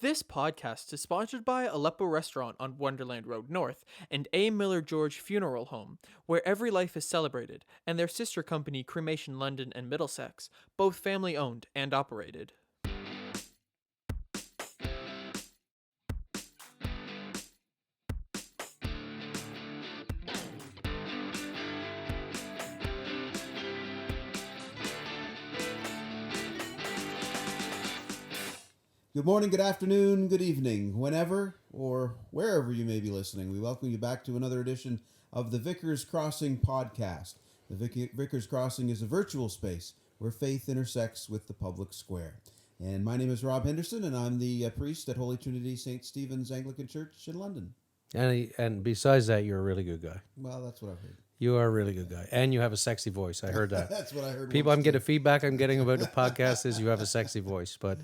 This podcast is sponsored by Aleppo Restaurant on Wonderland Road North and A. Miller George Funeral Home, where every life is celebrated, and their sister company Cremation London and Middlesex, both family owned and operated. Good morning, good afternoon, good evening, whenever or wherever you may be listening. We welcome you back to another edition of the Vicars Crossing podcast. The Vicars Crossing is a virtual space where faith intersects with the public square. And my name is Rob Henderson, and I'm the priest at Holy Trinity St. Stephen's Anglican Church in London. And besides that, you're a really good guy. Well, that's what I've heard. You are a really good guy. And you have a sexy voice. I heard that. That's what I heard. People, I'm getting feedback I'm getting about the podcast is you have a sexy voice, but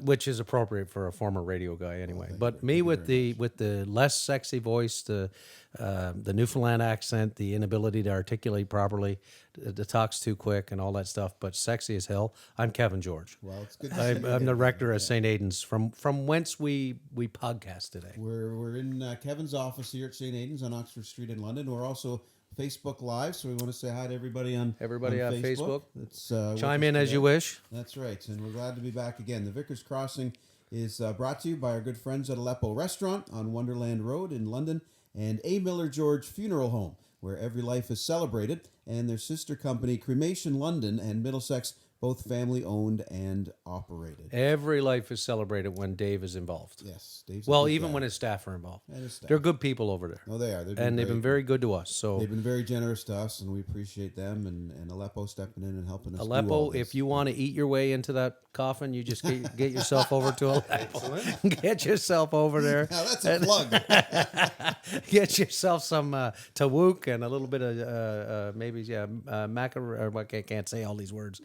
which is appropriate for a former radio guy anyway. But me with the less sexy voice, the Newfoundland accent, the inability to articulate properly, the talk's too quick and all that stuff, but sexy as hell. I'm Kevin George. Well, it's good to see you. I'm the rector at St. Aidan's from whence we podcast today. We're in Kevin's office here at St. Aidan's on Oxford Street in London. We're also Facebook Live, so we want to say hi to everybody on Facebook. It's, Chime in as you wish. That's right, and we're glad to be back again. The Vicars Crossing is brought to you by our good friends at Aleppo Restaurant on Wonderland Road in London and A. Miller George Funeral Home, where every life is celebrated, and their sister company Cremation London and Middlesex, both family-owned and operated. Every life is celebrated when Dave is involved. Yes, Dave's well, even when his staff are involved. And his staff. They're good people over there. Oh, they are. They've been very good to us. So they've been very generous to us, and we appreciate them and Aleppo stepping in and helping us. Aleppo, if you want to eat your way into that coffin, you just get yourself over to Aleppo. Get yourself over there. Now that's a plug. Get yourself some tawook and a little bit of macar. I can't say all these words.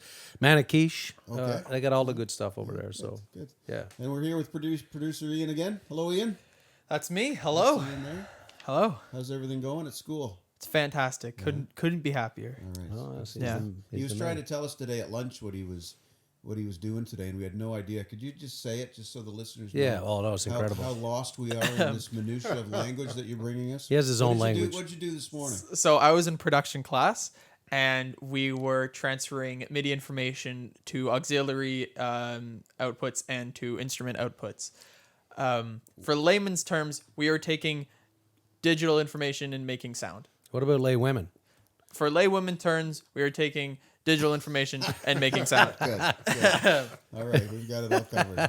Maniquiche. Okay. They got all the good stuff over there. So good. Yeah. And we're here with producer Ian again. Hello, Ian. That's me. Hello. That's Ian there. Hello. How's everything going at school? It's fantastic. Couldn't be happier. All right. Yeah. He was trying to tell us today at lunch what he was doing today, and we had no idea. Could you just say it, just so the listeners know? Yeah. Oh, that was incredible. How lost we are in this minutia of language that you're bringing us. He has his own language. What did you do this morning? So I was in production class, and we were transferring MIDI information to auxiliary outputs and to instrument outputs. For layman's terms, we are taking digital information and making sound. What about lay women? For lay women terms, we are taking digital information and making sound. Good. All right, we've got it all covered.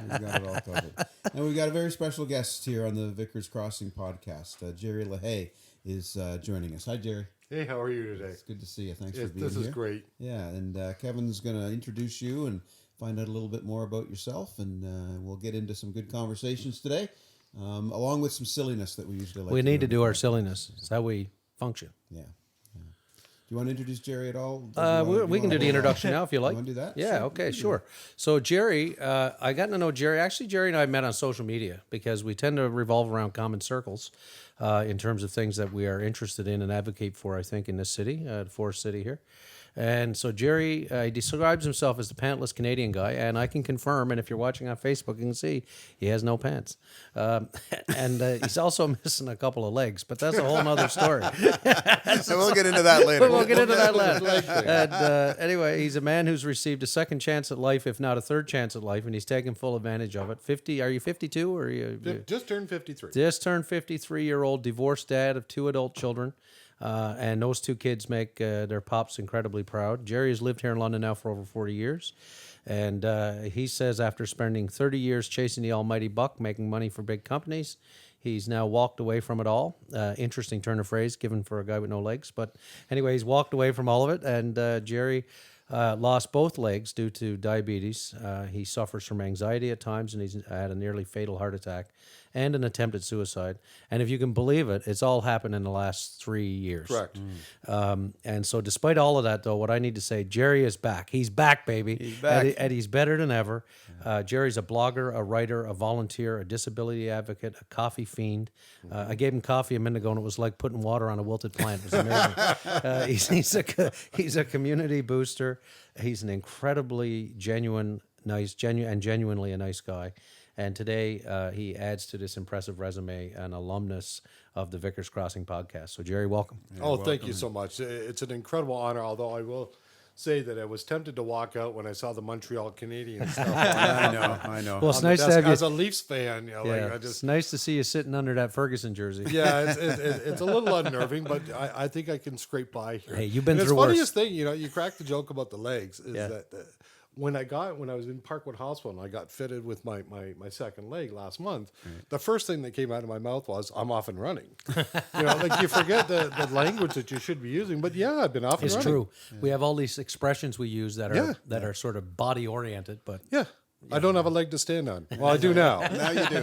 And we've got a very special guest here on the Vicars Crossing podcast. Gerry LaHay is joining us. Hi, Gerry. Hey, how are you today? It's good to see you. Thanks for being here. This is great. Yeah, and Kevin's going to introduce you and find out a little bit more about yourself, and we'll get into some good conversations today, along with some silliness that we usually like. We need to do our silliness. It's how we function. Yeah. Do you want to introduce Gerry at all? We can do the introduction now if you like. You want to do that? Yeah, Sure. okay, sure. So Gerry, I got to know Gerry. Actually, Gerry and I met on social media because we tend to revolve around common circles in terms of things that we are interested in and advocate for, I think, in this city, Forest City here. And so Gerry describes himself as the Pantless Canadian Guy, and I can confirm, and if you're watching on Facebook, you can see he has no pants. And he's also missing a couple of legs, but that's a whole other story. So we'll get into that later. We'll get into that later. And anyway, he's a man who's received a second chance at life, if not a third chance at life, and he's taken full advantage of it. 50? Are you 52 or are you? Just turned 53. Just turned 53-year-old divorced dad of 2 adult children. And those 2 kids make their pops incredibly proud. Gerry has lived here in London now for over 40 years. And he says after spending 30 years chasing the almighty buck, making money for big companies, he's now walked away from it all. Interesting turn of phrase given for a guy with no legs. But anyway, he's walked away from all of it. And Gerry lost both legs due to diabetes. He suffers from anxiety at times, and he's had a nearly fatal heart attack and an attempted suicide. And if you can believe it, it's all happened in the last 3 years. Correct. And so despite all of that, though, what I need to say, Gerry is back. He's back, baby. He's back. And he's better than ever. Gerry's a blogger, a writer, a volunteer, a disability advocate, a coffee fiend. I gave him coffee a minute ago, and it was like putting water on a wilted plant. It was amazing. He's a community booster. He's an incredibly genuinely a nice guy. And today he adds to this impressive resume an alumnus of the Vicars Crossing podcast. So, Gerry, welcome. Thank you so much. It's an incredible honor, although I will say that I was tempted to walk out when I saw the Montreal Canadian stuff. I know. Well, it's nice to have you. As a Leafs fan, Yeah, it's nice to see you sitting under that Ferguson jersey. Yeah, it's a little unnerving, but I think I can scrape by here. Hey, you've been and through the funniest worse. thing, you cracked the joke about the legs, is that when I was in Parkwood Hospital and I got fitted with my second leg last month, the first thing that came out of my mouth was, I'm off and running. You forget the language that you should be using, but yeah, I've been off and running. It's true. Yeah. We have all these expressions we use that are sort of body oriented, but I don't have a leg to stand on. Well, I do now. Now you do. you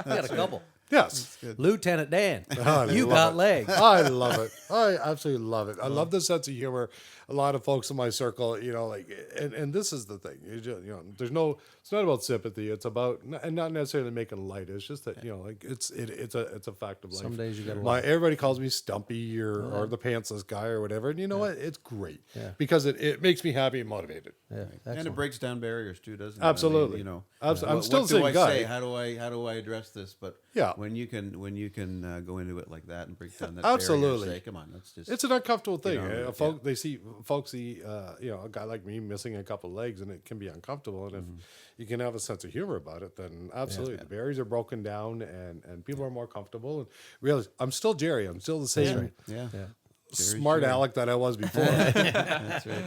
got a couple. Yes. Lieutenant Dan, I you love got it. legs. I love it. I absolutely love it. I love the sense of humor. A lot of folks in my circle, and this is the thing. It's not about sympathy. It's about, and not necessarily making light. It's just that, it's a fact of life. Some days you got to laugh. Everybody calls me Stumpy or the Pantsless Guy or whatever. And you know what? It's great because it makes me happy and motivated. Yeah, And it breaks down barriers too, doesn't it? Absolutely. I mean, I'm still what the do same I guy. say? How do I address this? But when you can go into it like that and break down that Absolutely. barrier, say, come on, let's just. It's an uncomfortable thing. They see folks see a guy like me missing a couple of legs, and it can be uncomfortable. And if you can have a sense of humor about it, then absolutely the barriers are broken down, and people are more comfortable. And realize I'm still Gerry. I'm still the same smart aleck that I was before. That's right.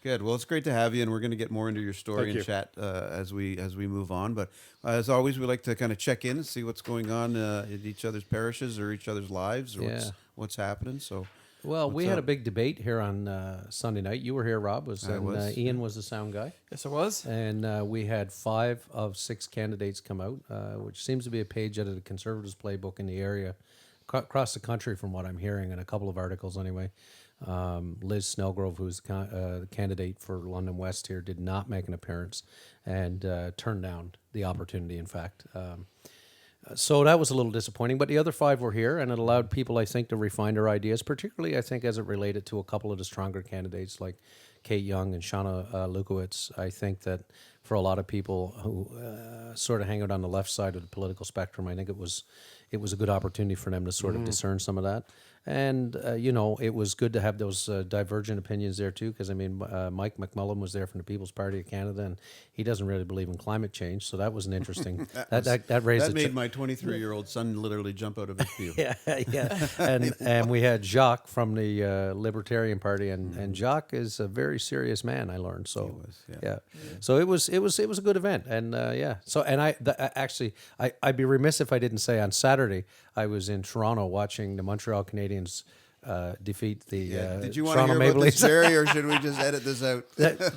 Good. Well, it's great to have you, and we're going to get more into your story Thank and you. chat as we move on. But as always, we like to kind of check in and see what's going on in each other's parishes or each other's lives, or what's happening. So, well, we had a big debate here on Sunday night. You were here, Rob. Ian was the sound guy. Yes, it was. And we had 5 of 6 candidates come out, which seems to be a page out of the Conservatives playbook in the area, across the country from what I'm hearing, and a couple of articles anyway. Liz Snellgrove, who's the candidate for London West here, did not make an appearance and turned down the opportunity, in fact. So that was a little disappointing, but the other 5 were here, and it allowed people, I think, to refine their ideas, particularly, I think, as it related to a couple of the stronger candidates like Kate Young and Shauna Lukowitz. I think that for a lot of people who sort of hang out on the left side of the political spectrum, I think it was a good opportunity for them to sort of discern some of that. And, it was good to have those divergent opinions there, too, because, Mike McMullen was there from the People's Party of Canada, and he doesn't really believe in climate change, so that was an interesting... that raised... That made my 23-year-old son literally jump out of his pew. Yeah. And we had Jacques from the Libertarian Party, and Jacques is a very serious man, I learned. So, He was, So it was a good event, and So, and I'd be remiss if I didn't say on Saturday I was in Toronto watching the Montreal Canadiens defeat the Did you want to Toronto hear Maple about this, Leafs. Gerry, or should we just edit this out?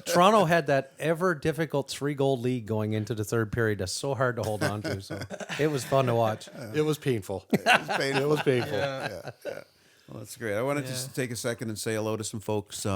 Toronto had that ever difficult 3-goal lead going into the third period. That's so hard to hold on to. So it was fun to watch. It was painful. It was painful. Yeah. Well, that's great. I wanted to just take a second and say hello to some folks.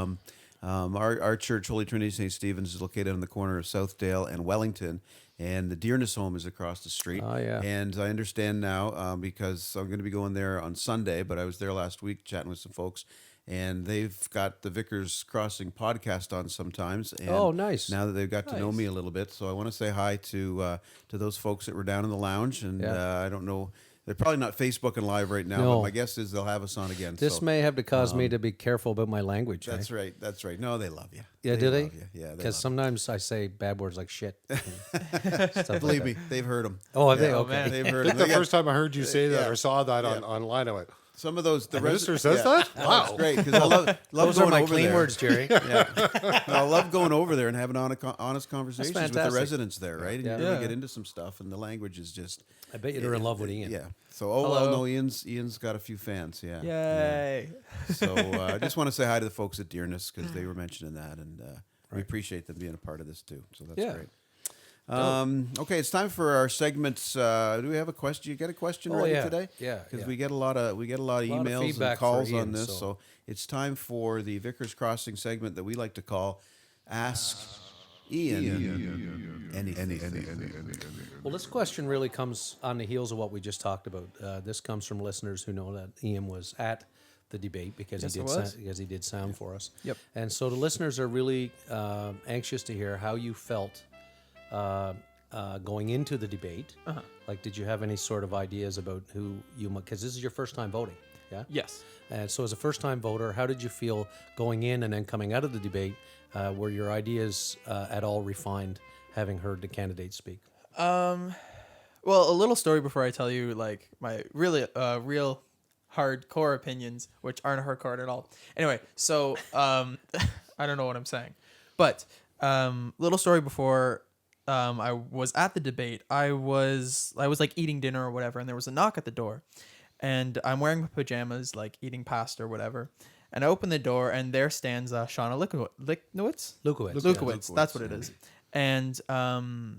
Our church, Holy Trinity St. Stephen's, is located on the corner of Southdale and Wellington, and the Dearness Home is across the street. Oh, yeah. And I understand now, because I'm going to be going there on Sunday, but I was there last week chatting with some folks, and they've got the Vicars Crossing podcast on sometimes. And Oh, nice. Now that they've got to know me a little bit, so I want to say hi to those folks that were down in the lounge, and I don't know. They're probably not Facebooking live right now, No. but my guess is they'll have us on again. This may have to cause me to be careful about my language. That's right. That's right. No, they love you. Yeah, do they? love you. Yeah, they Because love sometimes I say bad words like shit. Stuff like Believe that. me, they've heard them. Oh, have they? Oh, Okay. man. They've heard I 'em. think They the got first time I heard you say that Yeah. or saw that online, I went, some of those. The minister says that? Wow. That's great, because I love Those are going my over clean there. words, Jerry. Yeah. No, I love going over there and having honest conversations with the fantastic. residents there, right? And you really Yeah. get into some stuff, and the language is just. I bet you're in love with Ian. Yeah. So, Hello. no, Ian's got a few fans. Yeah. Yay. Yeah. So I just want to say hi to the folks at Dearness, because they were mentioning that, and we appreciate them being a part of this too. So that's Yeah. great. Okay, it's time for our segments. Do we have a question? You got a question Oh, ready yeah. today? Yeah, because yeah. we get a lot of emails feedback and for calls Ian, on this. so- So it's time for the Vicars Crossing segment that we like to call "Ask Ian Anything." Well, this question really comes on the heels of what we just talked about. This comes from listeners who know that Ian was at the debate because Yes, he I did was. because he did sound for us. Yep. And so the listeners are really anxious to hear how you felt going into the debate? Like, did you have any sort of ideas about who you might, because this is your first time voting, yeah? Yes. And so as a first-time voter, how did you feel going in and then coming out of the debate? Were your ideas at all refined, having heard the candidates speak? Well, a little story before I tell you like my really real hardcore opinions, which aren't hardcore at all. Anyway, so I don't know what I'm saying, but little story before I was at the debate. I was like eating dinner or whatever, and there was a knock at the door, and I'm wearing my pajamas, like eating pasta or whatever. And I open the door, and there stands Shauna Lukowitz. Lukowitz. That's what it is. And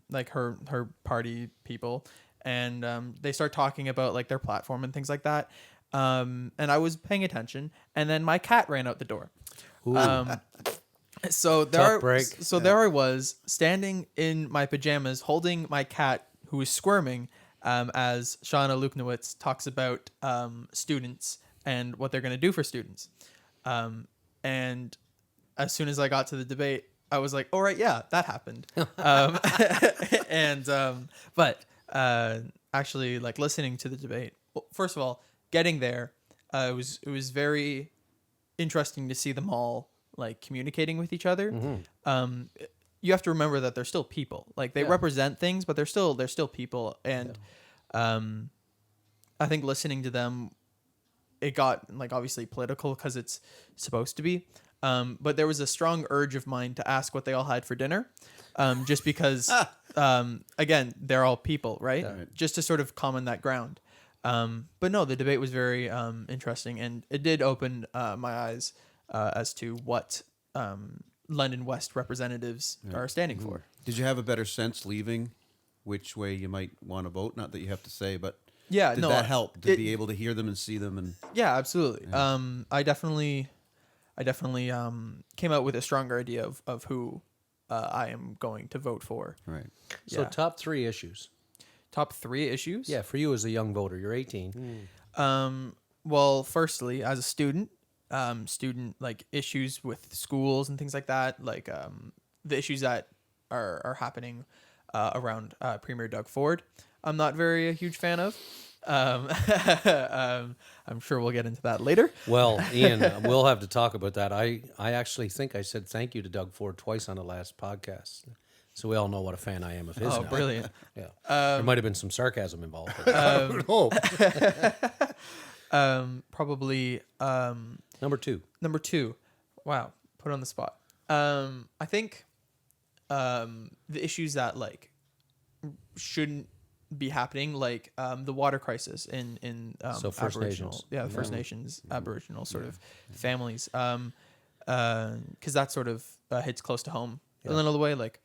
like her party people, and they start talking about like their platform and things like that. And I was paying attention, and then my cat ran out the door. So there I was standing in my pajamas, holding my cat who was squirming, as Shauna Lukowitz talks about students and what they're going to do for students. And as soon as I got to the debate, I was like, all right, yeah, that happened. But actually, like listening to the debate, well, first of all, getting there, it was very interesting to see them all like communicating with each other. You have to remember that they're still people. Like they represent things, but they're still people. And I think listening to them, it got like obviously political because it's supposed to be. But there was a strong urge of mine to ask what they all had for dinner, just because, again, they're all people, right? Yeah. Right. Just to sort of common that ground. But no, the debate was very interesting, and it did open my eyes as to what London West representatives are standing for. Did you have a better sense leaving which way you might want to vote? Not that you have to say, but Yeah, did no, that help to be able to hear them and see them? And Yeah, absolutely. I definitely came out with a stronger idea of who I am going to vote for. right. So Yeah. top 3 issues. Top 3 issues? Yeah, for you as a young voter, you're 18. Well, firstly, as a student like issues with schools and things like that, like the issues that are happening around Premier Doug Ford, I'm not very a huge fan of. I'm sure we'll get into that later. Well, Ian, we'll have to talk about that. I actually think I said thank you to Doug Ford twice on the last podcast. So we all know what a fan I am of his Oh, now. brilliant. Yeah. There might have been some sarcasm involved. But Probably number 2. number 2. Wow, put on the spot. I think the issues that like shouldn't be happening, like the water crisis in So First Aboriginal, Nations. the First Nations, Aboriginal sort of families, because that sort of hits close to home in another way, like,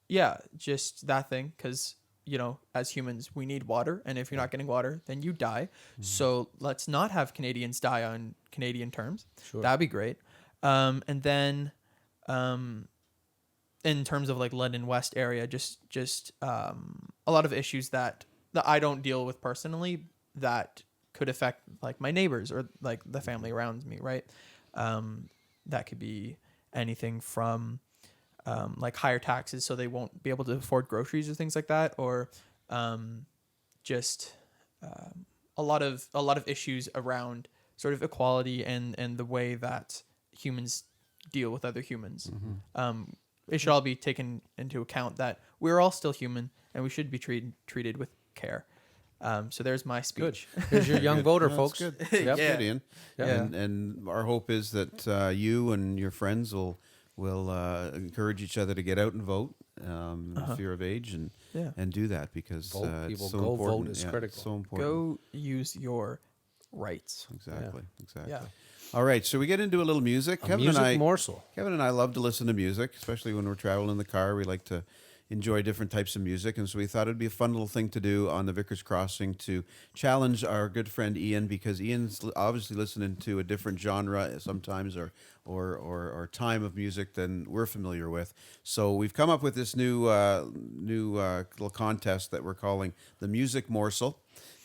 yeah, just that thing, because as humans we need water, and if you're not getting water, then you die. So let's not have Canadians die on Canadian terms. Sure. That'd be great. And then in terms of like London West area, just a lot of issues that I don't deal with personally that could affect like my neighbors or like the family around me, right? That could be anything from like higher taxes, so they won't be able to afford groceries or things like that, or just a lot of issues around sort of equality and the way that humans deal with other humans. It should all be taken into account that we're all still human and we should be treated with care. So there's my speech. Here's your young voter, No, folks. that's good. Yep. That's good, Ian. Yeah. And our hope is that you and your friends will encourage each other to get out and vote if you're of age and do that, because Vote, it's people, so go important. vote is Yeah, critical. it's so important. Go use your rights. Exactly. Yeah. All right, so we get into a little music. A music morsel. Kevin and I love to listen to music, especially when we're traveling in the car. We like to enjoy different types of music, and so we thought it'd be a fun little thing to do on the Vicars Crossing to challenge our good friend Ian, because Ian's obviously listening to a different genre sometimes or time of music than we're familiar with. So we've come up with this new little contest that we're calling the Music Morsel,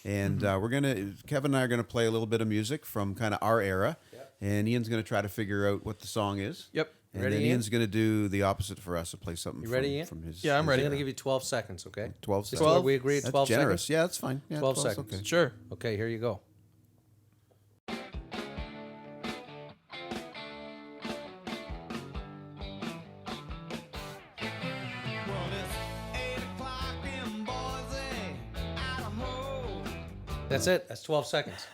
and Kevin and I are gonna play a little bit of music from kind of our era, and Ian's gonna try to figure out what the song is. Yep. And Ready, then Ian? Ian's going to do the opposite for us and play something You ready, Ian? from his. Yeah, I'm I'm ready. going to give you 12 seconds, okay? 12 This seconds. is what 12? we agreed, That's 12 generous. seconds? Yeah, that's fine. Yeah, 12 12's seconds. Okay. Sure. Okay, here you go. That's it. That's 12 seconds.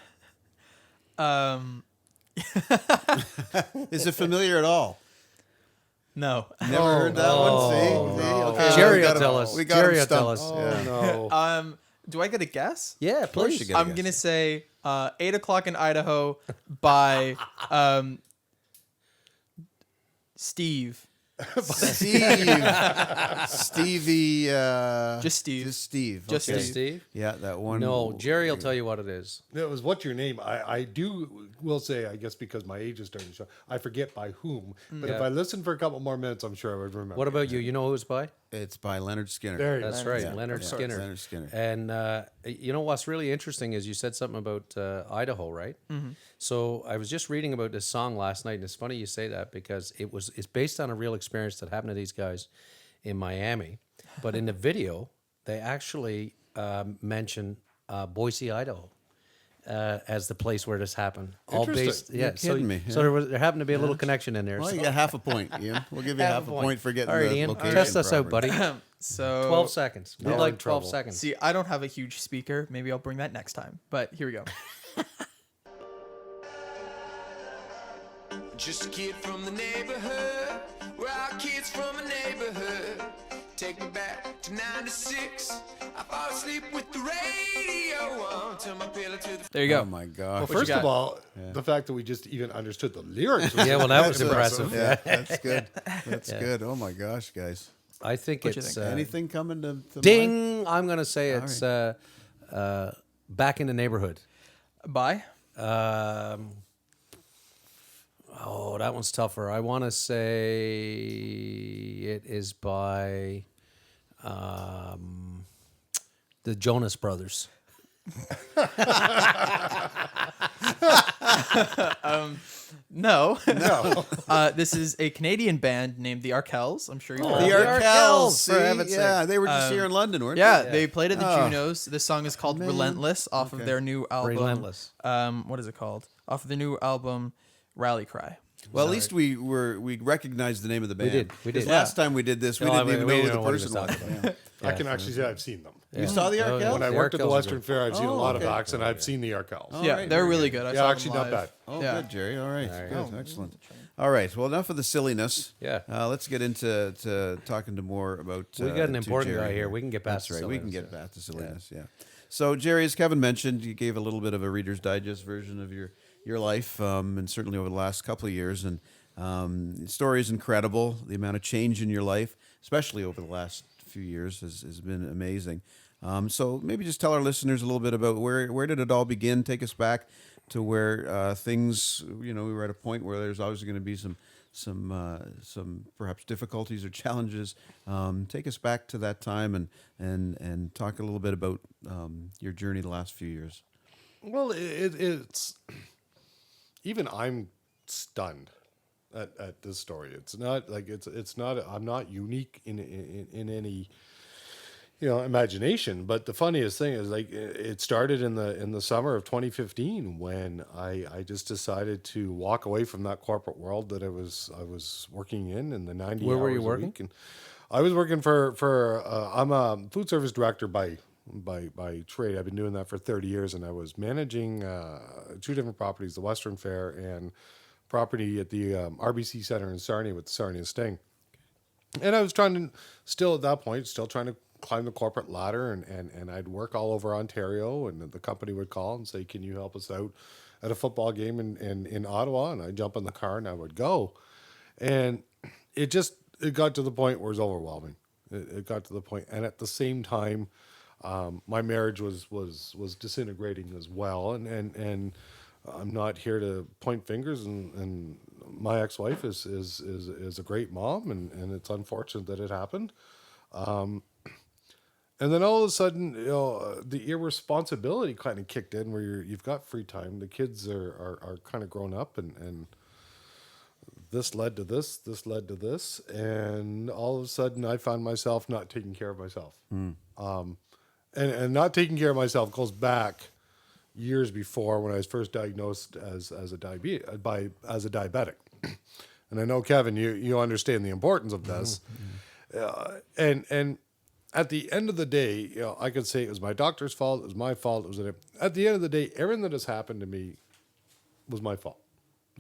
Is it familiar at all? No. Never heard that one. See? Okay, Jerry we got will him- tell us. We got Jerry him will tell stumped. us. Oh no. Do I get a guess? Yeah, Of course please. you get a I'm guess. gonna say 8 o'clock in Idaho by Steve. Steve. Stevie. Just Steve. Just Steve. Just okay. Yes, Steve? Yeah, that one. No, Jerry will tell you what it is. It was What's Your Name? I will say, I guess because my age is starting to show, I forget by whom. But if Yeah. I listen for a couple more minutes, I'm sure I would remember. What about you? You know who it's by? It's by Leonard Skinner. There you That's go. right, Yeah, Leonard yeah, Skinner. Leonard Skinner. And you know what's really interesting is you said something about Idaho, right? Mm-hmm. So I was just reading about this song last night, and it's funny you say that because it's based on a real experience that happened to these guys in Miami. But in the video, they actually mention Boise, Idaho. As the place where this happened, all Interesting. based, yeah. You're kidding me, So yeah. there happened to be a little connection in there. Well, so- you got half a point, Ian. We'll give you half a point for getting All right, the Ian, location test us out, proper. buddy. So 12 seconds. We'd We're like in 12 trouble. seconds. See, I don't have a huge speaker. Maybe I'll bring that next time. But here we go. Just a kid from the neighborhood. We're all kids from a neighborhood. Take me back to 96. I fall asleep with the radio on. Turn my pillow to the There you go. Oh my God. Well, you first got? of all, the fact that we just even understood the lyrics. Was Yeah, well, that was That's impressive. Yeah, that's good. That's good. Oh my gosh, guys. I think What you it's think? Anything coming to mind? ding. I'm gonna say it's back in the neighborhood. Bye. Oh, that one's tougher. I want to say it is by the Jonas Brothers. No. No. This is a Canadian band named the Arkells. I'm sure you've heard The of them. Arkells. for heaven's See? Yeah, sake. they were just here in London, weren't Yeah, they? they played at the Oh. Junos. This song is called Man. Relentless off of their new album. Relentless. What is it called? Off of the new album Rally Cry. Well, at least we recognized the name of the band. did, we did. 'Cause last time we did this, we No, didn't I even mean, we know who didn't the know what he person was was. talking Yeah. I can actually say I've seen them. You saw the Arkells? When I The worked at the Arkells are Western good. Fair, I've seen a Oh, lot of okay. acts, and I've seen the Arkells. Oh, Yeah, right, they're very really good. good. I Yeah, saw actually them not live. bad. Oh, Yeah. good, Jerry. All right, good, excellent. All right, well, enough of the silliness. Yeah. Let's get into talking to more about. We got an to important Jerry guy here. We can get past That's the right. We can silliness, get yeah. past the silliness. Yeah. So, Jerry, as Kevin mentioned, you gave a little bit of a Reader's Digest version of your life, and certainly over the last couple of years. And the story is incredible. The amount of change in your life, especially over the last few years, has been amazing. So maybe just tell our listeners a little bit about where did it all begin? Take us back to where things, we were at a point where there's always going to be some perhaps difficulties or challenges. Take us back to that time and talk a little bit about your journey the last few years. Well, it's even I'm stunned at this story. It's not like it's not. I'm not unique in any imagination. But the funniest thing is like it started in the summer of 2015 when I just decided to walk away from that corporate world that I was working in the 90 Where were hours you a working? week. And I was working for I'm a food service director by trade. I've been doing that for 30 years, and I was managing two different properties, the Western Fair and property at the RBC Center in Sarnia with the Sarnia Sting. And I was still trying to climb the corporate ladder, and I'd work all over Ontario, and the company would call and say, can you help us out at a football game in Ottawa? And I'd jump in the car and I would go. And it got to the point where it was overwhelming. It got to the point, and at the same time, my marriage was disintegrating as well, and I'm not here to point fingers, and my ex-wife is a great mom, and it's unfortunate that it happened. And then all of a sudden, the irresponsibility kind of kicked in, where you've got free time. The kids are kind of grown up, and this led to this led to this, and all of a sudden I found myself not taking care of myself. And not taking care of myself goes back years before when I was first diagnosed as a diabetic. And I know, Kevin, you understand the importance of this. And at the end of the day, I could say it was my doctor's fault, it was my fault. At the end of the day, everything that has happened to me was my fault.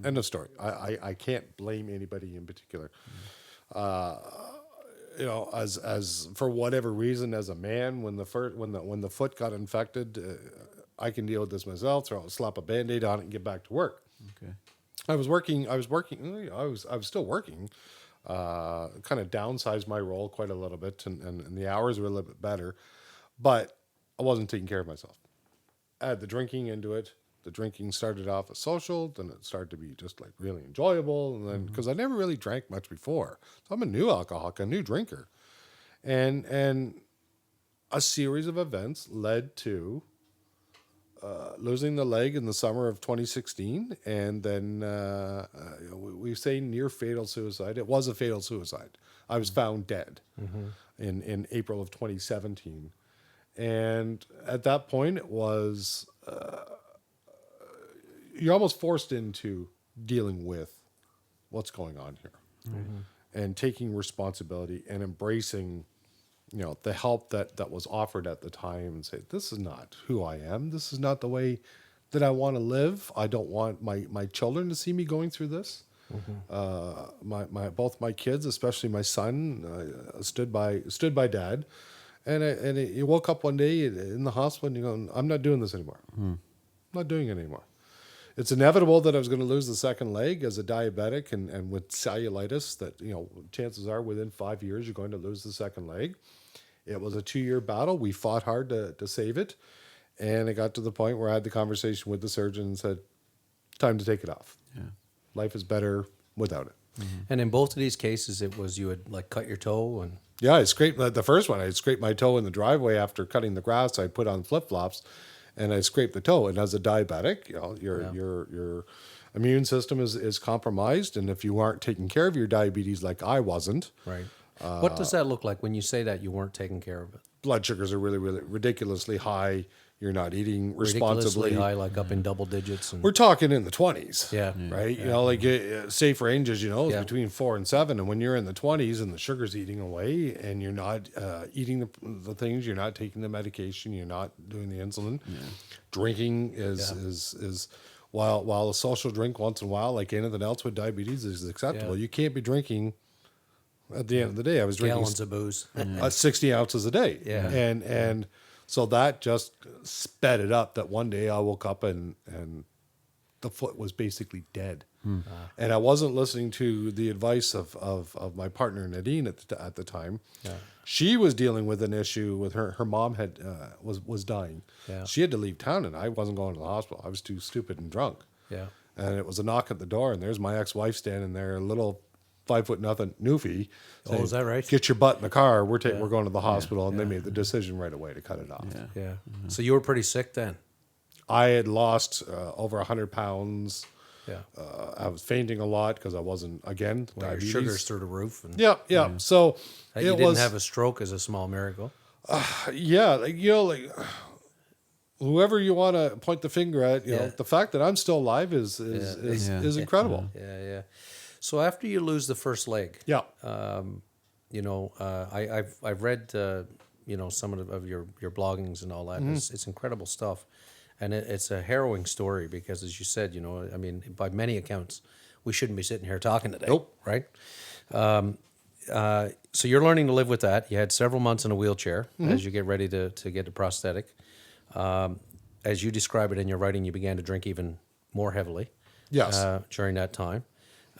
End of story. I can't blame anybody in particular. As for whatever reason, as a man, when the foot got infected, I can deal with this myself. Slap a Band-Aid on it and get back to work. Okay. I was still working. Kind of downsized my role quite a little bit, and the hours were a little bit better, but I wasn't taking care of myself. Add the drinking into it. The drinking started off as social, then it started to be just like really enjoyable, and then because I never really drank much before, so I'm a new alcoholic, a new drinker, and a series of events led to losing the leg in the summer of 2016, and then we say near fatal suicide. It was a fatal suicide. I was found dead in April of 2017, and at that point it was. You're almost forced into dealing with what's going on here and taking responsibility and embracing, the help that was offered at the time and say, this is not who I am. This is not the way that I want to live. I don't want my children to see me going through this. Both my kids, especially my son, stood by dad. And he woke up one day in the hospital and you go, I'm not doing this anymore. I'm not doing it anymore. It's inevitable that I was going to lose the second leg as a diabetic and with cellulitis that, chances are within 5 years you're going to lose the second leg. It was a 2-year battle. We fought hard to save it. And it got to the point where I had the conversation with the surgeon and said, time to take it off. Yeah. Life is better without it. And in both of these cases, it was you had like cut your toe and... Yeah, I scraped the first one. I scraped my toe in the driveway after cutting the grass. I put on flip-flops. And I scraped the toe. And as a diabetic, your immune system is compromised. And if you aren't taking care of your diabetes like I wasn't. Right. What does that look like when you say that you weren't taking care of it? Blood sugars are really, really ridiculously high. You're not eating responsibly. Ridiculously high, like up in double digits. And... We're talking in the 20s. Yeah. Right? Yeah. Safe ranges, is between 4 and 7. And when you're in the 20s and the sugar's eating away and you're not eating the things, you're not taking the medication, you're not doing the insulin, drinking is while a social drink once in a while, like anything else with diabetes, is acceptable. You can't be drinking. At the end of the day, I was drinking gallons of booze, 60 ounces a day. Yeah. And so that just sped it up that one day I woke up and the foot was basically dead. And I wasn't listening to the advice of my partner Nadine at the time. Yeah. She was dealing with an issue with her mom was dying. Yeah. She had to leave town and I wasn't going to the hospital. I was too stupid and drunk. Yeah. And it was a knock at the door and there's my ex-wife standing there, a little 5'0" newfie. Saying, is that right? Get your butt in the car. We're going to the hospital, and they made the decision right away to cut it off. Yeah. So you were pretty sick then. I had lost over 100 pounds. Yeah. I was fainting a lot because I wasn't diabetes. Your sugars through the roof. And, yeah. So that you didn't have a stroke is a small miracle. Whoever you want to point the finger at, the fact that I'm still alive is incredible. Yeah. So after you lose the first leg, I've read some of your bloggings and all that. It's incredible stuff, and it's a harrowing story because, as you said, by many accounts, we shouldn't be sitting here talking today. Nope. Right. So you're learning to live with that. You had several months in a wheelchair as you get ready to get a prosthetic. As you describe it in your writing, you began to drink even more heavily. Yes. During that time.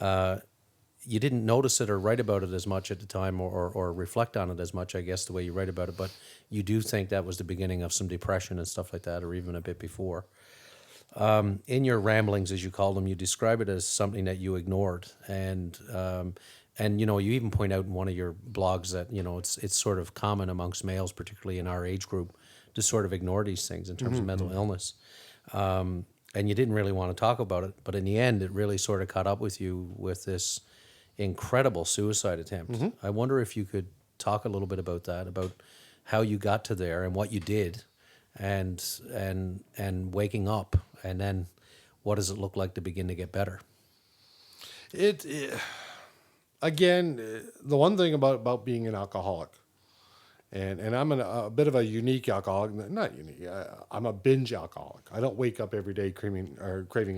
You didn't notice it or write about it as much at the time or reflect on it as much, I guess, the way you write about it, but you do think that was the beginning of some depression and stuff like that, or even a bit before. In your ramblings, as you call them, you describe it as something that you ignored. And you even point out in one of your blogs that, it's sort of common amongst males, particularly in our age group, to sort of ignore these things in terms of mental illness. and you didn't really want to talk about it, but in the end, it really sort of caught up with you with this incredible suicide attempt. I wonder if you could talk a little bit about that, about how you got to there and what you did, and waking up, and then what does it look like to begin to get better? Again, the one thing about being an alcoholic, and I'm a bit of a unique alcoholic, not unique. I'm a binge alcoholic. I don't wake up every day craving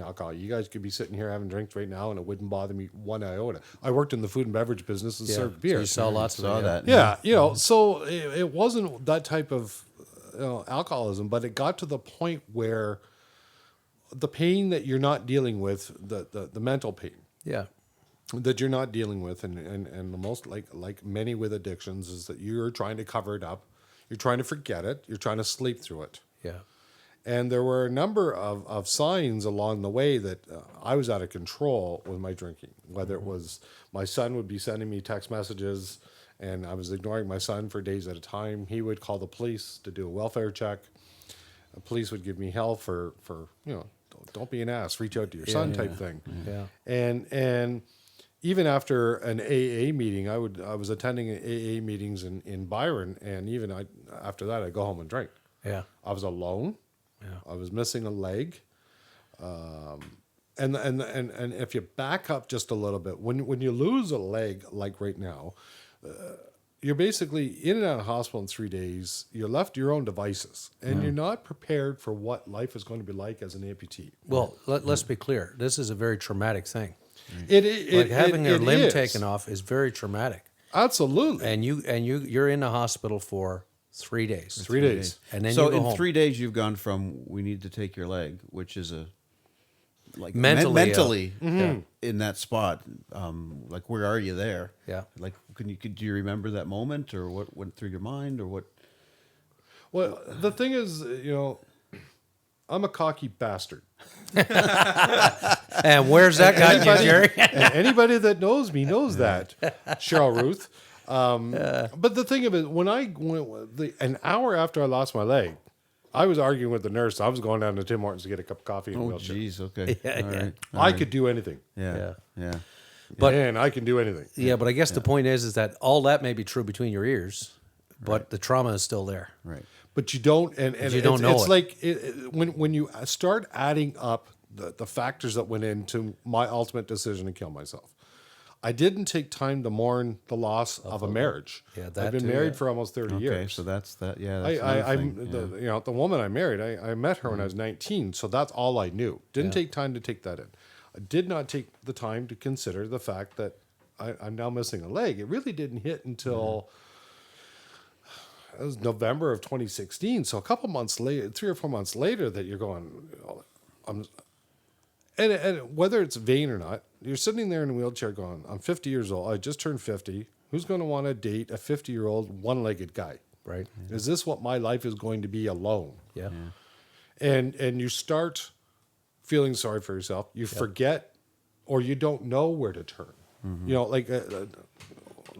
alcohol. You guys could be sitting here having drinks right now, and it wouldn't bother me one iota. I worked in the food and beverage business and served beer. So you saw lots of it, that. Yeah, so it wasn't that type of alcoholism, but it got to the point where the pain that you're not dealing with, the mental pain Yeah. that you're not dealing with, and the most like many with addictions, is that you're trying to cover it up, you're trying to forget it, you're trying to sleep through it. Yeah. And there were a number of signs along the way that I was out of control with my drinking, whether it was my son would be sending me text messages and I was ignoring my son for days at a time. He would call the police to do a welfare check. The police would give me hell for don't be an ass, reach out to your son type thing. Yeah. And even after an AA meeting, I was attending AA meetings in Byron, and even after that, I'd go home and drink. Yeah. I was alone. Yeah. I was missing a leg. And if you back up just a little bit, when you lose a leg, like right now, you're basically in and out of hospital in 3 days. You're left to your own devices, and you're not prepared for what life is going to be like as an amputee. Well, let's be clear. This is a very traumatic thing. Having Having a limb taken off is very traumatic. Absolutely. And you're in the hospital for 3 days. 3 days. And then So you go in home. 3 days, you've gone from we need to take your leg, which is a like Mentally, in that spot. Like, where are you there? Yeah. Like, do you remember that moment, or what went through your mind, or what? Well, the thing is, I'm a cocky bastard. And where's that gotten you, Gerry? And anybody that knows me knows that, Cheryl Ruth. But the thing of it, an hour after I lost my leg, I was arguing with the nurse. I was going down to Tim Hortons to get a cup of coffee and a Oh, wheelchair. jeez. Okay. Yeah, All yeah. right. I could do anything. Yeah. But- Man, I can do anything. Yeah, but I guess the point is that all that may be true between your ears, but the trauma is still there. Right. But you don't, and you don't know it's it. like when you start adding up the factors that went into my ultimate decision to kill myself. I didn't take time to mourn the loss of a marriage. Yeah, I've that been too, married yeah. for almost 30 Okay. years. So that's that. Yeah. That's another thing. The woman I married, I met her when I was 19, so that's all I knew. Didn't take time to take that in. I did not take the time to consider the fact that I'm now missing a leg. It really didn't hit until it was November of 2016. So a couple months later, 3 or 4 months later, that you're going, and whether it's vain or not, you're sitting there in a wheelchair going, I'm 50 years old. I just turned 50. Who's going to want to date a 50-year-old one-legged guy? Right. Is this what my life is going to be alone? Yeah. And you start feeling sorry for yourself. You forget, or you don't know where to turn. Like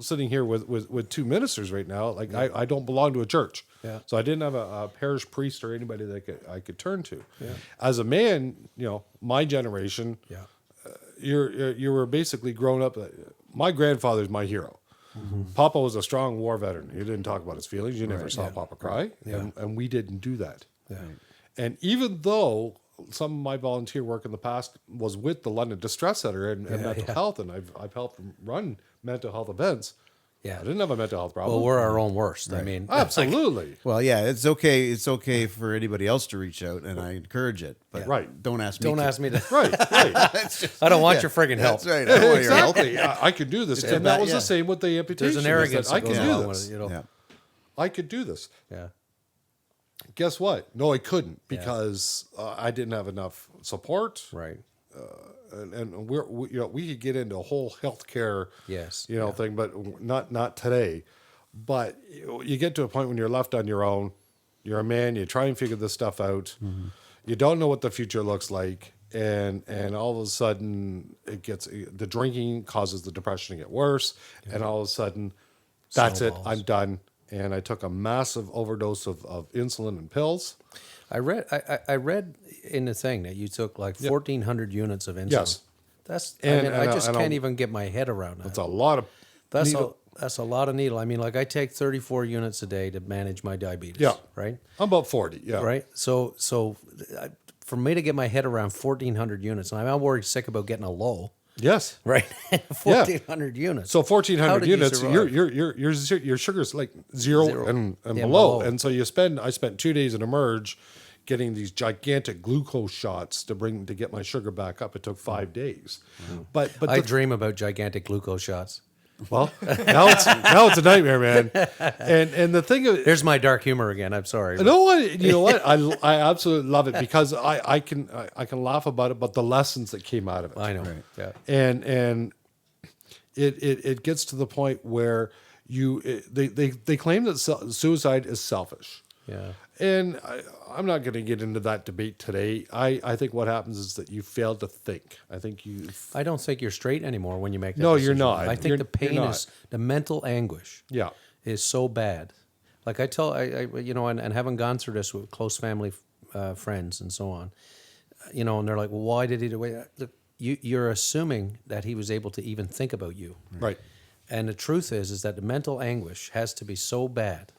sitting here with two ministers right now. Like I don't belong to a church, so I didn't have a parish priest or anybody that I could turn to. As a man, my generation, you were basically grown up. My grandfather's my hero. Papa was a strong war veteran. He didn't talk about his feelings. You never saw Papa cry, and we didn't do that. And even though some of my volunteer work in the past was with the London Distress Center and mental health, and I've helped run mental health events. Yeah. I didn't have a mental health problem. Well, we're our own worst. I mean, Absolutely. Well, yeah, it's okay. It's okay for anybody else to reach out, and I encourage it. But don't ask me. don't ask me to. Right. I don't want your friggin' help. That's right. I don't want your help. Exactly. I could do this. And that was the same with the amputations. There's an arrogance I that can goes do along this. with it, Yeah. I could do this. Yeah. Guess what? No, I couldn't because I didn't have enough support. Right. And we could get into a whole healthcare Yes. thing, but not today. But you get to a point when you're left on your own. You're a man. You try and figure this stuff out. You don't know what the future looks like, and all of a sudden the drinking causes the depression to get worse, and all of a sudden that's Snowballs. it. I'm done. And I took a massive overdose of insulin and pills. I read in the thing that you took like 1,400 units of insulin. Yes. That's And- I and just I- can't even get my head around that. It's a lot of needle. That's a lot of needle. I mean, like I take 34 units a day to manage my diabetes. Yeah. Right. I'm about 40. Yeah. Right. So for me to get my head around 1,400 units, and I'm worried sick about getting a low. Yes. Right. 1,400 units. So How 1,400 did you units, survive? your sugar's like zero. Zero. And Yeah, below. below. And so I spent 2 days in Emerge getting these gigantic glucose shots to get my sugar back up. It took 5 days. But I dream about gigantic glucose shots. well, now it's a nightmare, man. And the thing is, There's my dark humor again. I'm sorry. you know what? I absolutely love it because I can laugh about it, but the lessons that came out of it. I know. Yeah. And it gets to the point where they claim that suicide is selfish. Yeah. And I'm not going to get into that debate today. I think what happens is that you fail to think. I think you. I don't think you're straight anymore when you make that No, you're decision. not. I think You're the pain not. is the mental anguish. Yeah. Is so bad. Like I tell, and having gone through this with close family friends and so on, and they're like, well, why did he do it? Look, you're assuming that he was able to even think about you. Right. And the truth is that the mental anguish has to be so bad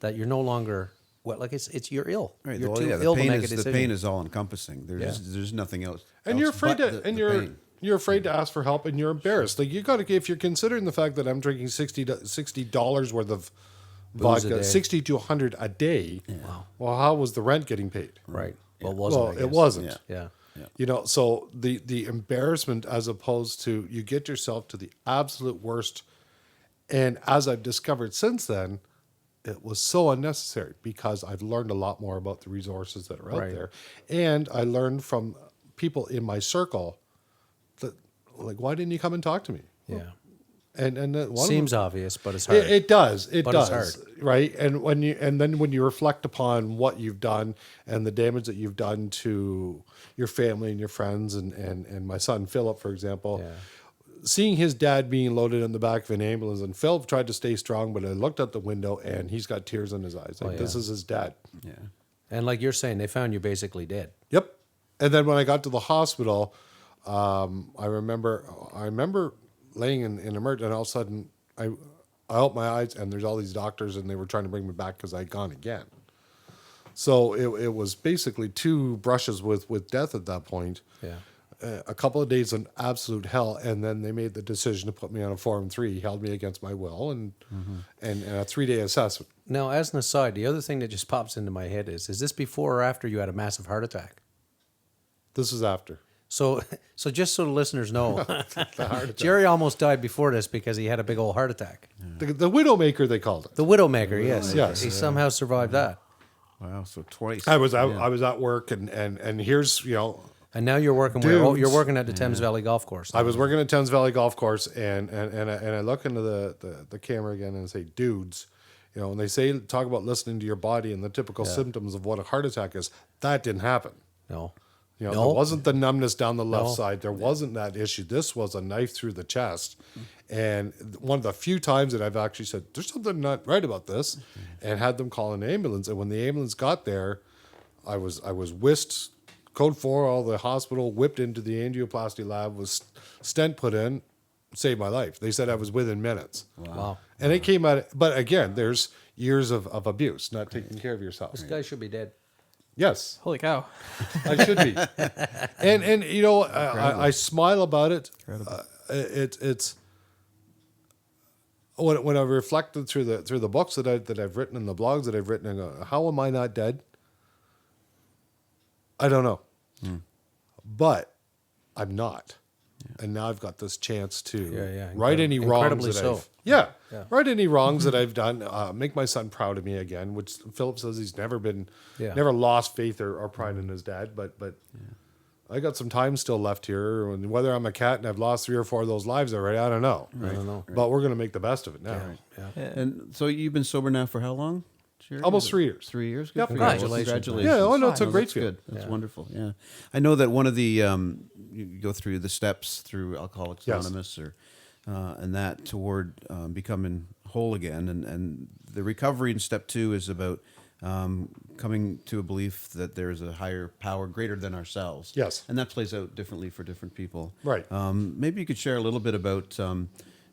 that you're no longer, you're ill. Right. You're Well, too yeah, ill the to pain make a is the decision. pain is all encompassing. There's nothing else. And you're else afraid but to, the and pain. you're afraid to ask for help, and you're embarrassed. Like if you're considering the fact that I'm drinking $60 worth of Booze a vodka, day. 60 to 100 a day. Wow. Well, how was the rent getting paid? Right. Well, it wasn't. Well, I it guess. wasn't. Yeah. So the embarrassment as opposed to you get yourself to the absolute worst. And as I've discovered since then, it was so unnecessary because I've learned a lot more about the resources that are out Right. there. And I learned from people in my circle that, like, why didn't you come and talk to me? Yeah. And one Seems of them, obvious, but it's hard. it does. It But does. it's Right. And then when you reflect upon what you've done and the damage that you've done to your family and your friends and my son Philip, for example, seeing his dad being loaded in the back of an ambulance, and Philip tried to stay strong, but I looked out the window and he's got tears in his eyes. Like, this is his dad. Yeah. And like you're saying, they found you basically dead. Yep. And then when I got to the hospital, I remember laying in emerge, and all of a sudden I opened my eyes and there's all these doctors and they were trying to bring me back because I'd gone again. So it was basically two brushes with death at that point. Yeah. A couple of days in absolute hell, and then they made the decision to put me on a Form 3, held me against my will, and a 3-day assessment. Now, as an aside, the other thing that just pops into my head is this before or after you had a massive heart attack? This is after. So just so the listeners know, The heart attack. Jerry almost died before this because he had a big old heart attack. The Widowmaker, they called it. The Widowmaker, yes. Yes. He somehow survived that. Wow. So twice. I was at work, and here's, And now you're working Dudes. you're working at the Thames Valley Golf Course. I was working at Thames Valley Golf Course, and I look into the camera again and say, dudes, and they talk about listening to your body and the typical symptoms of what a heart attack is. That didn't happen. No. There No. wasn't the numbness down the left No. side. There wasn't that issue. This was a knife through the chest. And one of the few times that I've actually said, there's something not right about this, and had them call an ambulance. And when the ambulance got there, I was whisked, code 4, all the hospital, whipped into the angioplasty lab, was stent put in, saved my life. They said I was within minutes. Wow. And it came out, but again, there's years of abuse, not taking care of yourself. This guy should be dead. Yes. Holy cow. I should be. and I smile about it. It's when I reflected through the books that I've written and the blogs that I've written, I go, how am I not dead? I don't know. But I'm not. And now I've got this chance to right any wrongs Incredibly that so. right any wrongs that I've done, make my son proud of me again, which Philip says he's never lost faith or pride in his dad, but I got some time still left here, and whether I'm a cat and I've lost 3 or 4 of those lives already, I don't know. I don't know. But we're going to make the best of it now. And so you've been sober now for how long? Jerry? Almost 3 years. 3 years. Good Yep. for you. Congratulations. Congratulations. Yeah, oh no, it's a great that's feel. good. That's wonderful. Yeah, I know that one of the you go through the steps through Alcoholics Yes. Anonymous or and that toward becoming whole again, and the recovery in step 2 is about coming to a belief that there is a higher power greater than ourselves. Yes. And that plays out differently for different people. Right. Maybe you could share a little bit about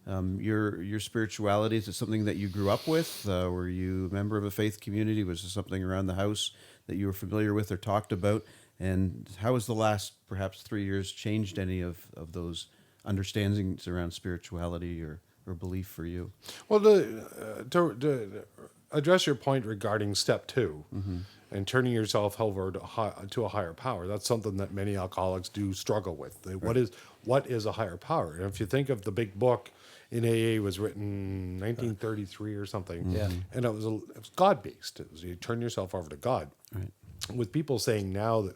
your spirituality. Is it something that you grew up with? Were you a member of a faith community? Was there something around the house that you were familiar with or talked about? And how has the last perhaps 3 years changed any of those understandings around spirituality or belief for you? Well, to address your point regarding step 2 and turning yourself over to a higher power, that's something that many alcoholics do struggle with. What is a higher power? And if you think of the big book in AA, was written 1933 or something, and it was God-based. It was you turn yourself over to God. Right. With people saying now that,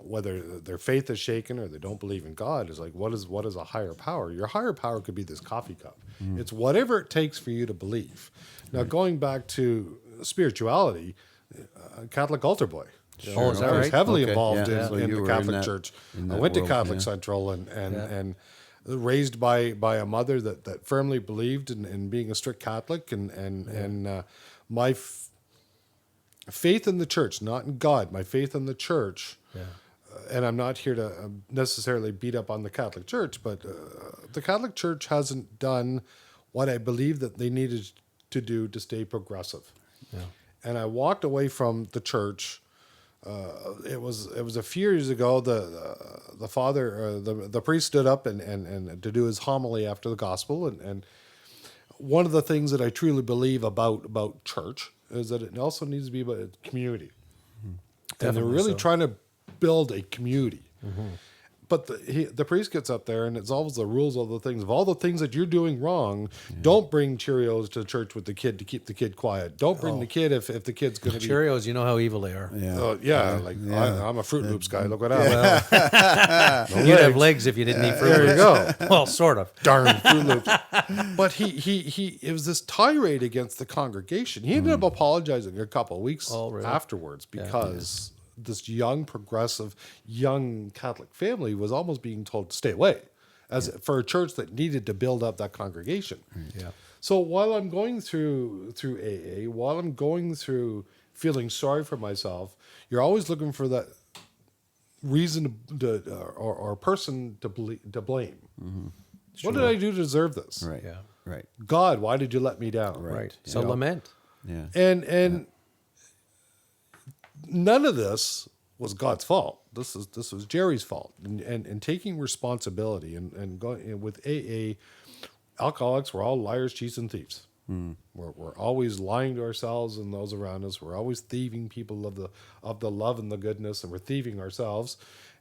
whether their faith is shaken or they don't believe in God, is like, what is a higher power? Your higher power could be this coffee cup. It's whatever it takes for you to believe. Now, going back to spirituality, Catholic altar boy. Oh, is that I was right? heavily Okay, involved yeah. So in you the were Catholic in that- Church. in I that went to world, Catholic yeah. Central and raised by a mother that firmly believed in being a strict Catholic and my faith in the church, not in God, my faith in the church. Yeah. And I'm not here to necessarily beat up on the Catholic Church, but the Catholic Church hasn't done what I believe that they needed to do to stay progressive. Yeah. And I walked away from the church. It was a few years ago. The father, the priest, stood up and to do his homily after the gospel. And one of the things that I truly believe about church is that it also needs to be about community. And they're Definitely really so. trying to build a community. But the priest gets up there and it's always the rules of the things. Of all the things that you're doing wrong, don't bring Cheerios to church with the kid to keep the kid quiet. Don't bring the kid if the kid's going to be... Cheerios, you know how evil they are. Yeah. I'm a Fruit Loops guy. Look what happened. You'd have legs if you didn't eat fruit. There you go. Well, sort of. Darn Fruit Loops. But it was this tirade against the congregation. He ended up apologizing a couple of weeks really? afterwards because this young, progressive, young Catholic family was almost being told to stay away for a church that needed to build up that congregation. Yeah. So while I'm going through AA, while I'm going through feeling sorry for myself, you're always looking for that reason or person to blame. What did I do to deserve this? Right. Yeah. Right. God, why did you let me down? Right. So know? lament. Yeah. And none of this was God's fault. This was Gerry's fault. And taking responsibility and going with AA, alcoholics, we're all liars, cheats, and thieves. We're always lying to ourselves and those around us. We're always thieving people of the love and the goodness, and we're thieving ourselves,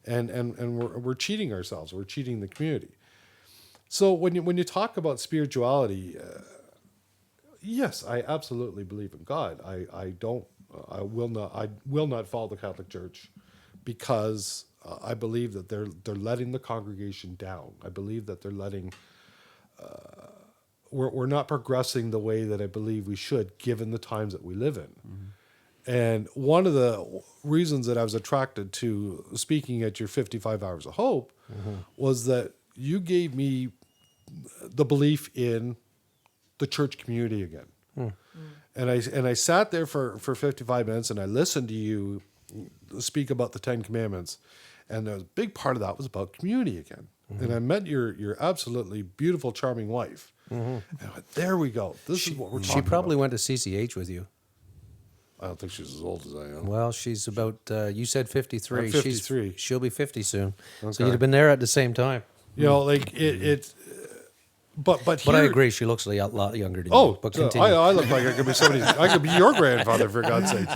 and we're cheating ourselves. We're cheating the community. So when you talk about spirituality, yes, I absolutely believe in God. I will not follow the Catholic Church because I believe that they're letting the congregation down. I believe that they're letting. We're not progressing the way that I believe we should, given the times that we live in. And one of the reasons that I was attracted to speaking at your 55 Hours of Hope was that you gave me the belief in the church community again. And I sat there for 55 minutes and I listened to you speak about the 10 Commandments. And a big part of that was about community again. And I met your absolutely beautiful, charming wife. And I went, there we go. This is what we're talking She probably about. went to CCH with you. I don't think she's as old as I am. Well, she's about, you said 53. I'm 53. She'll be 50 soon. So Okay. you'd have been there at the same time. You know, like it's... But But here, I agree, she looks a lot younger than Oh, you. But so continue. I look like I could be somebody. I could be your grandfather, for God's sake.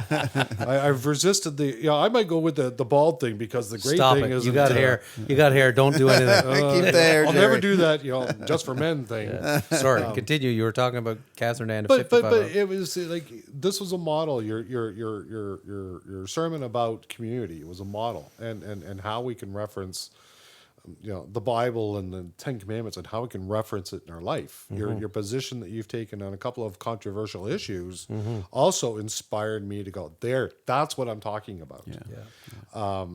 I've resisted the. I might go with the bald thing because the great Stop thing it. is You got hair. You got hair. Don't do anything. Keep the hair, I'll never Gerry. do that. Just for men thing. Sorry, continue. You were talking about Catherine Ann of But 55. it was like this was a model. Your sermon about community was a model, and how we can reference, the Bible and the 10 Commandments and how we can reference it in our life. Your position that you've taken on a couple of controversial issues also inspired me to go there. That's what I'm talking about. yeah.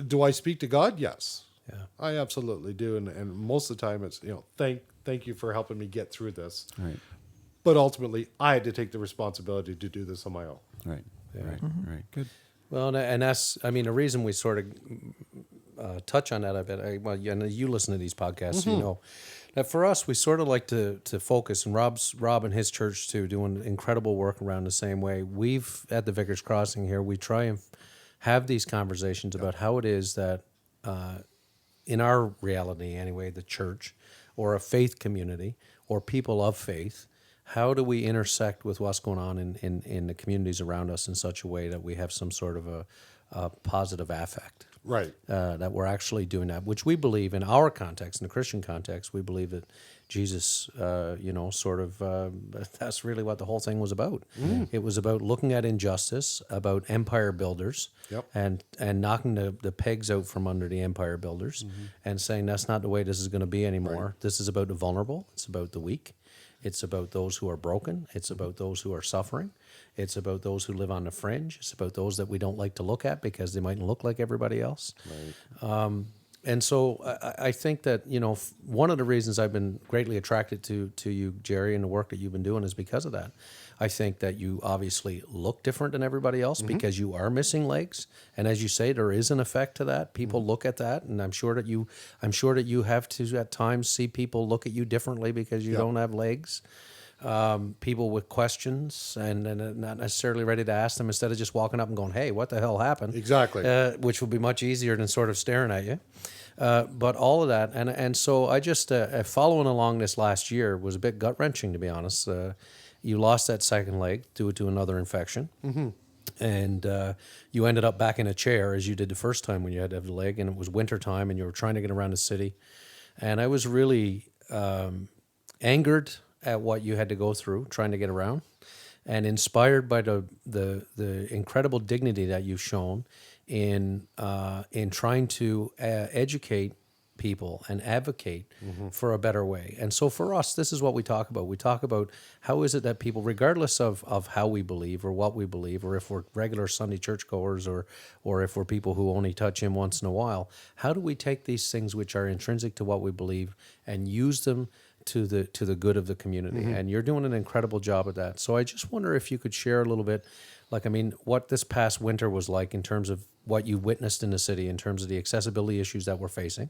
Do I speak to God? Yes. Yeah. I absolutely do, and most of the time it's thank you for helping me get through this. Right. But ultimately, I had to take the responsibility to do this on my own. Right. Right. Right. Good. Well, and that's, I mean, the reason we sort of touch on that a bit, well, you listen to these podcasts, so you know, that for us, we sort of like to focus, and Rob and his church too, doing incredible work around the same way. We've, at the Vicars Crossing here, we try and have these conversations about how it is that, in our reality anyway, the church, or a faith community, or people of faith, how do we intersect with what's going on in the communities around us in such a way that we have some sort of a positive affect? Right. That we're actually doing that, which we believe in our context, in the Christian context, we believe that Jesus, that's really what the whole thing was about. It was about looking at injustice, about empire builders, and knocking the pegs out from under the empire builders, and saying that's not the way this is going to be anymore. Right. This is about the vulnerable. It's about the weak. It's about those who are broken. It's about those who are suffering. It's about those who live on the fringe. It's about those that we don't like to look at because they mightn't look like everybody else. Right. And so I think that, one of the reasons I've been greatly attracted to you, Gerry, and the work that you've been doing is because of that. I think that you obviously look different than everybody else because you are missing legs. And as you say, there is an effect to that. People look at that, and I'm sure that you have to at times see people look at you differently because you don't have legs. People with questions and not necessarily ready to ask them, instead of just walking up and going, "Hey, what the hell happened?" Exactly. Which would be much easier than sort of staring at you. But all of that, and so I just following along this last year was a bit gut wrenching, to be honest. You lost that second leg due to another infection, and you ended up back in a chair as you did the first time when you had to have the leg, and it was winter time, and you were trying to get around the city, and I was really angered at what you had to go through trying to get around, and inspired by the incredible dignity that you've shown in trying to educate people and advocate for a better way. And so for us, this is what we talk about. We talk about how is it that people, regardless of how we believe or what we believe, or if we're regular Sunday churchgoers or if we're people who only touch Him once in a while, how do we take these things which are intrinsic to what we believe and use them to the good of the community? And you're doing an incredible job at that. So I just wonder if you could share a little bit, what this past winter was like in terms of what you witnessed in the city, in terms of the accessibility issues that we're facing.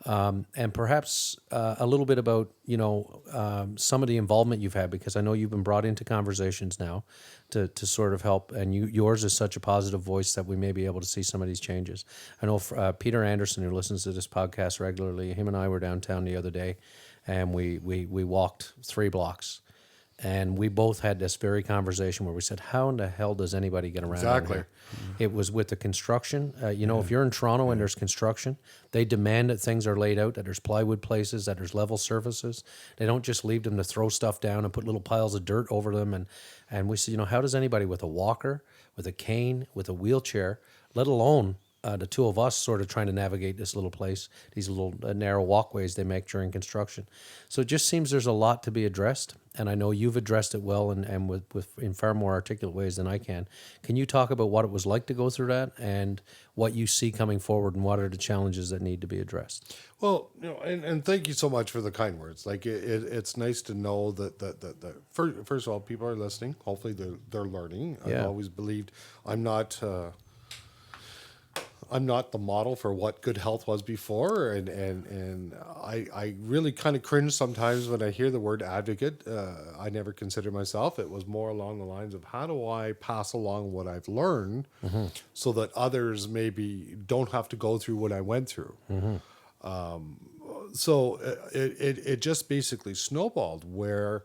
And perhaps a little bit about, some of the involvement you've had, because I know you've been brought into conversations now to sort of help, and yours is such a positive voice that we may be able to see some of these changes. I know Peter Anderson, who listens to this podcast regularly, him and I were downtown the other day, and we walked 3 blocks. And we both had this very conversation where we said, how in the hell does anybody get around here? It was with the construction. If you're in Toronto and there's construction, they demand that things are laid out, that there's plywood places, that there's level surfaces. They don't just leave them to throw stuff down and put little piles of dirt over them. And we said, how does anybody with a walker, with a cane, with a wheelchair, let alone the two of us sort of trying to navigate this little place, these little narrow walkways they make during construction. So it just seems there's a lot to be addressed, and I know you've addressed it well and with in far more articulate ways than I can. Can you talk about what it was like to go through that and what you see coming forward and what are the challenges that need to be addressed? Well, and thank you so much for the kind words. Like it's nice to know that first of all, people are listening. Hopefully they're learning. Yeah. I've always believed I'm not the model for what good health was before, and I really kind of cringe sometimes when I hear the word advocate. I never considered myself. It was more along the lines of how do I pass along what I've learned so that others maybe don't have to go through what I went through. So it just basically snowballed where,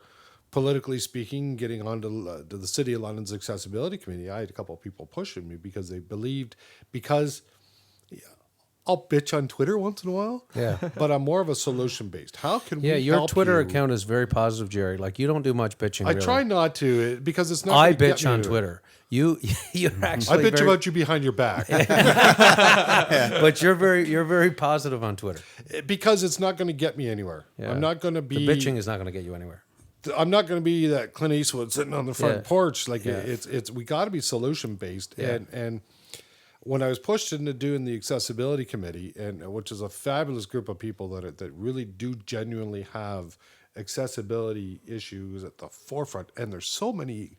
politically speaking, getting onto the City of London's Accessibility Committee, I had a couple of people pushing me because they believed, because I'll bitch on Twitter once in a while, but I'm more of a solution-based. How can we your help Twitter you? account is very positive, Gerry. Like, you don't do much bitching, I really. try not to, because it's not I gonna get bitch me on to- Twitter. You're actually I bitch about you behind your back but you're very positive on Twitter. because it's not going to get me anywhere. Yeah. I'm not going to The be bitching is not going to get you anywhere. I'm not going to be that Clint Eastwood sitting on the front Yeah. porch. Like Yeah. it's we got to be solution based. Yeah. And when I was pushed into doing the accessibility committee, and which is a fabulous group of people that really do genuinely have accessibility issues at the forefront, and there's so many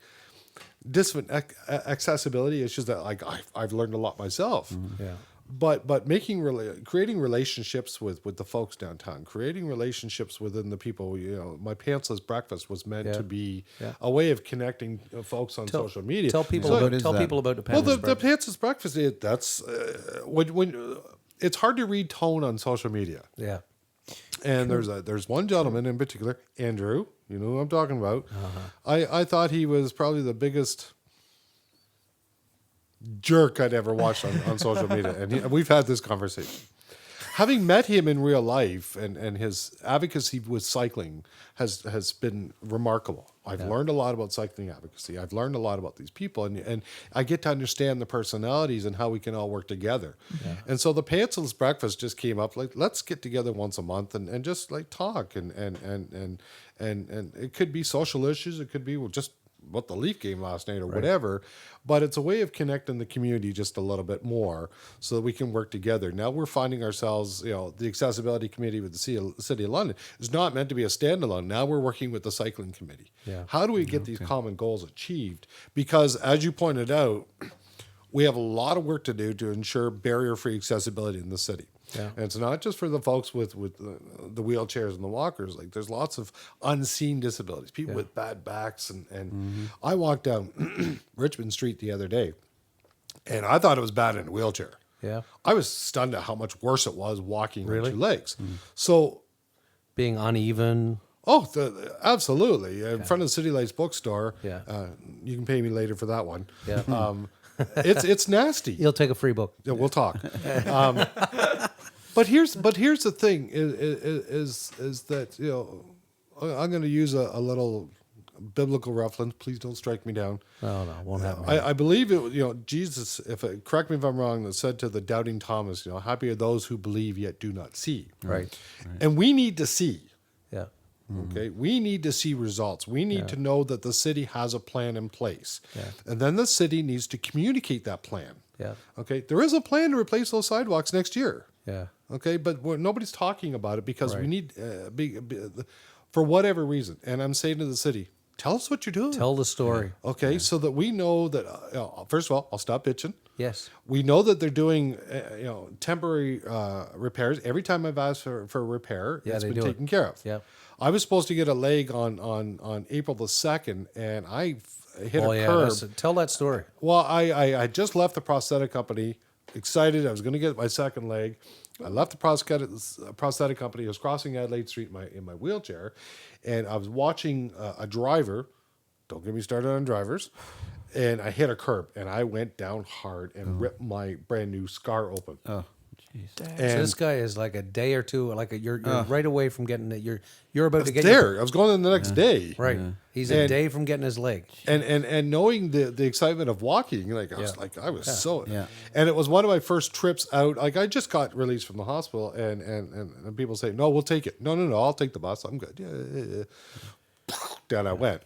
different accessibility issues that like I've learned a lot myself. Yeah. But creating relationships with the folks downtown, creating relationships within the people. My Pantless breakfast was meant to be a way of connecting folks on social media. Tell people what about is tell that? people about the Well, Pantless the Pantless breakfast. That's when it's hard to read tone on social media. Yeah. And there's one gentleman in particular, Andrew. You know who I'm talking about. I thought he was probably the biggest jerk I'd ever watched on social media, and we've had this conversation. Having met him in real life, and his advocacy with cycling has been remarkable. I've learned a lot about cycling advocacy. I've learned a lot about these people, and I get to understand the personalities and how we can all work together. Yeah. And so the Pantless breakfast just came up like, let's get together once a month and just like talk and it could be social issues. It could be just what the Leaf game last night or whatever, but it's a way of connecting the community just a little bit more so that we can work together. Now we're finding ourselves, the accessibility committee with the City of London is not meant to be a standalone. Now we're working with the cycling committee. Yeah. How do we get these common goals achieved? Because as you pointed out, we have a lot of work to do to ensure barrier-free accessibility in the city. Yeah. And it's not just for the folks with the wheelchairs and the walkers. Like there's lots of unseen disabilities, people with bad backs. And I walked down Richmond Street the other day, and I thought it was bad in a wheelchair. Yeah. I was stunned at how much worse it was walking on two legs. So being uneven. Oh, absolutely. In front of the City Lights bookstore. Yeah. You can pay me later for that one. Yeah. It's nasty. You'll take a free book. Yeah, we'll talk. But here's the thing is that I'm going to use a little biblical reference. Please don't strike me down. No, won't happen. I believe it. Jesus, correct me if I'm wrong, that said to the doubting Thomas, happy are those who believe yet do not see. Right. And we need to see. Yeah. Okay, we need to see results. We need to know that the city has a plan in place. Yeah. And then the city needs to communicate that plan. Yeah. Okay, there is a plan to replace those sidewalks next year. Yeah. Okay, but nobody's talking about it because we need, for whatever reason. And I'm saying to the city, tell us what you're doing. Tell the story. Okay, so that we know that, first of all, I'll stop bitching. Yes. We know that they're doing, temporary repairs. Every time I've asked for a repair, it's been taken care of. Yeah. I was supposed to get a leg on April the 2nd, and I hit a curb. Tell that story. Well, I just left the prosthetic company, excited. I was going to get my second leg. I left the prosthetic company. I was crossing Adelaide Street in my wheelchair, and I was watching a driver. Don't get me started on drivers. And I hit a curb, and I went down hard and ripped my brand new scar open. Oh, jeez! So this guy is like a day or two, you're right away from getting it. You're about to get there. I was going in the next day. Right. Yeah. He's a day from getting his leg. And knowing the excitement of walking, I was so. Yeah. And it was one of my first trips out. Like I just got released from the hospital, and people say, "No, we'll take it." No, I'll take the bus. I'm good. Yeah. Down I went.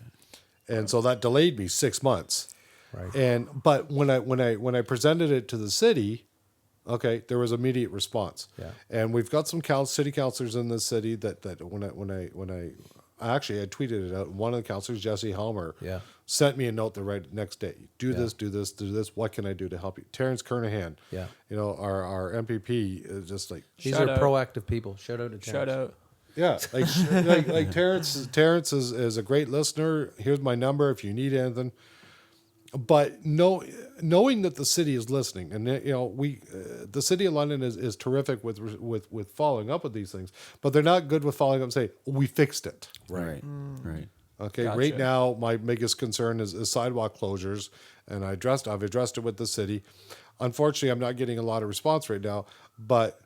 And so that delayed me 6 months. Right. But when I presented it to the city, okay, there was immediate response. Yeah. And we've got some city councillors in the city that when I actually had tweeted it out. One of the councillors, Jesse Helmer, sent me a note the next day. Do this. What can I do to help you? Terrence Kernahan, our MPP is just like these are proactive people. Shout out to Terrence. Shout out. Yeah, like Terrence. Terrence is a great listener. Here's my number if you need anything. But knowing that the city is listening, and the City of London is terrific with following up with these things, but they're not good with following up and say we fixed it. Right. Okay. Gotcha. Right now, my biggest concern is sidewalk closures, and I've addressed it with the city. Unfortunately, I'm not getting a lot of response right now, but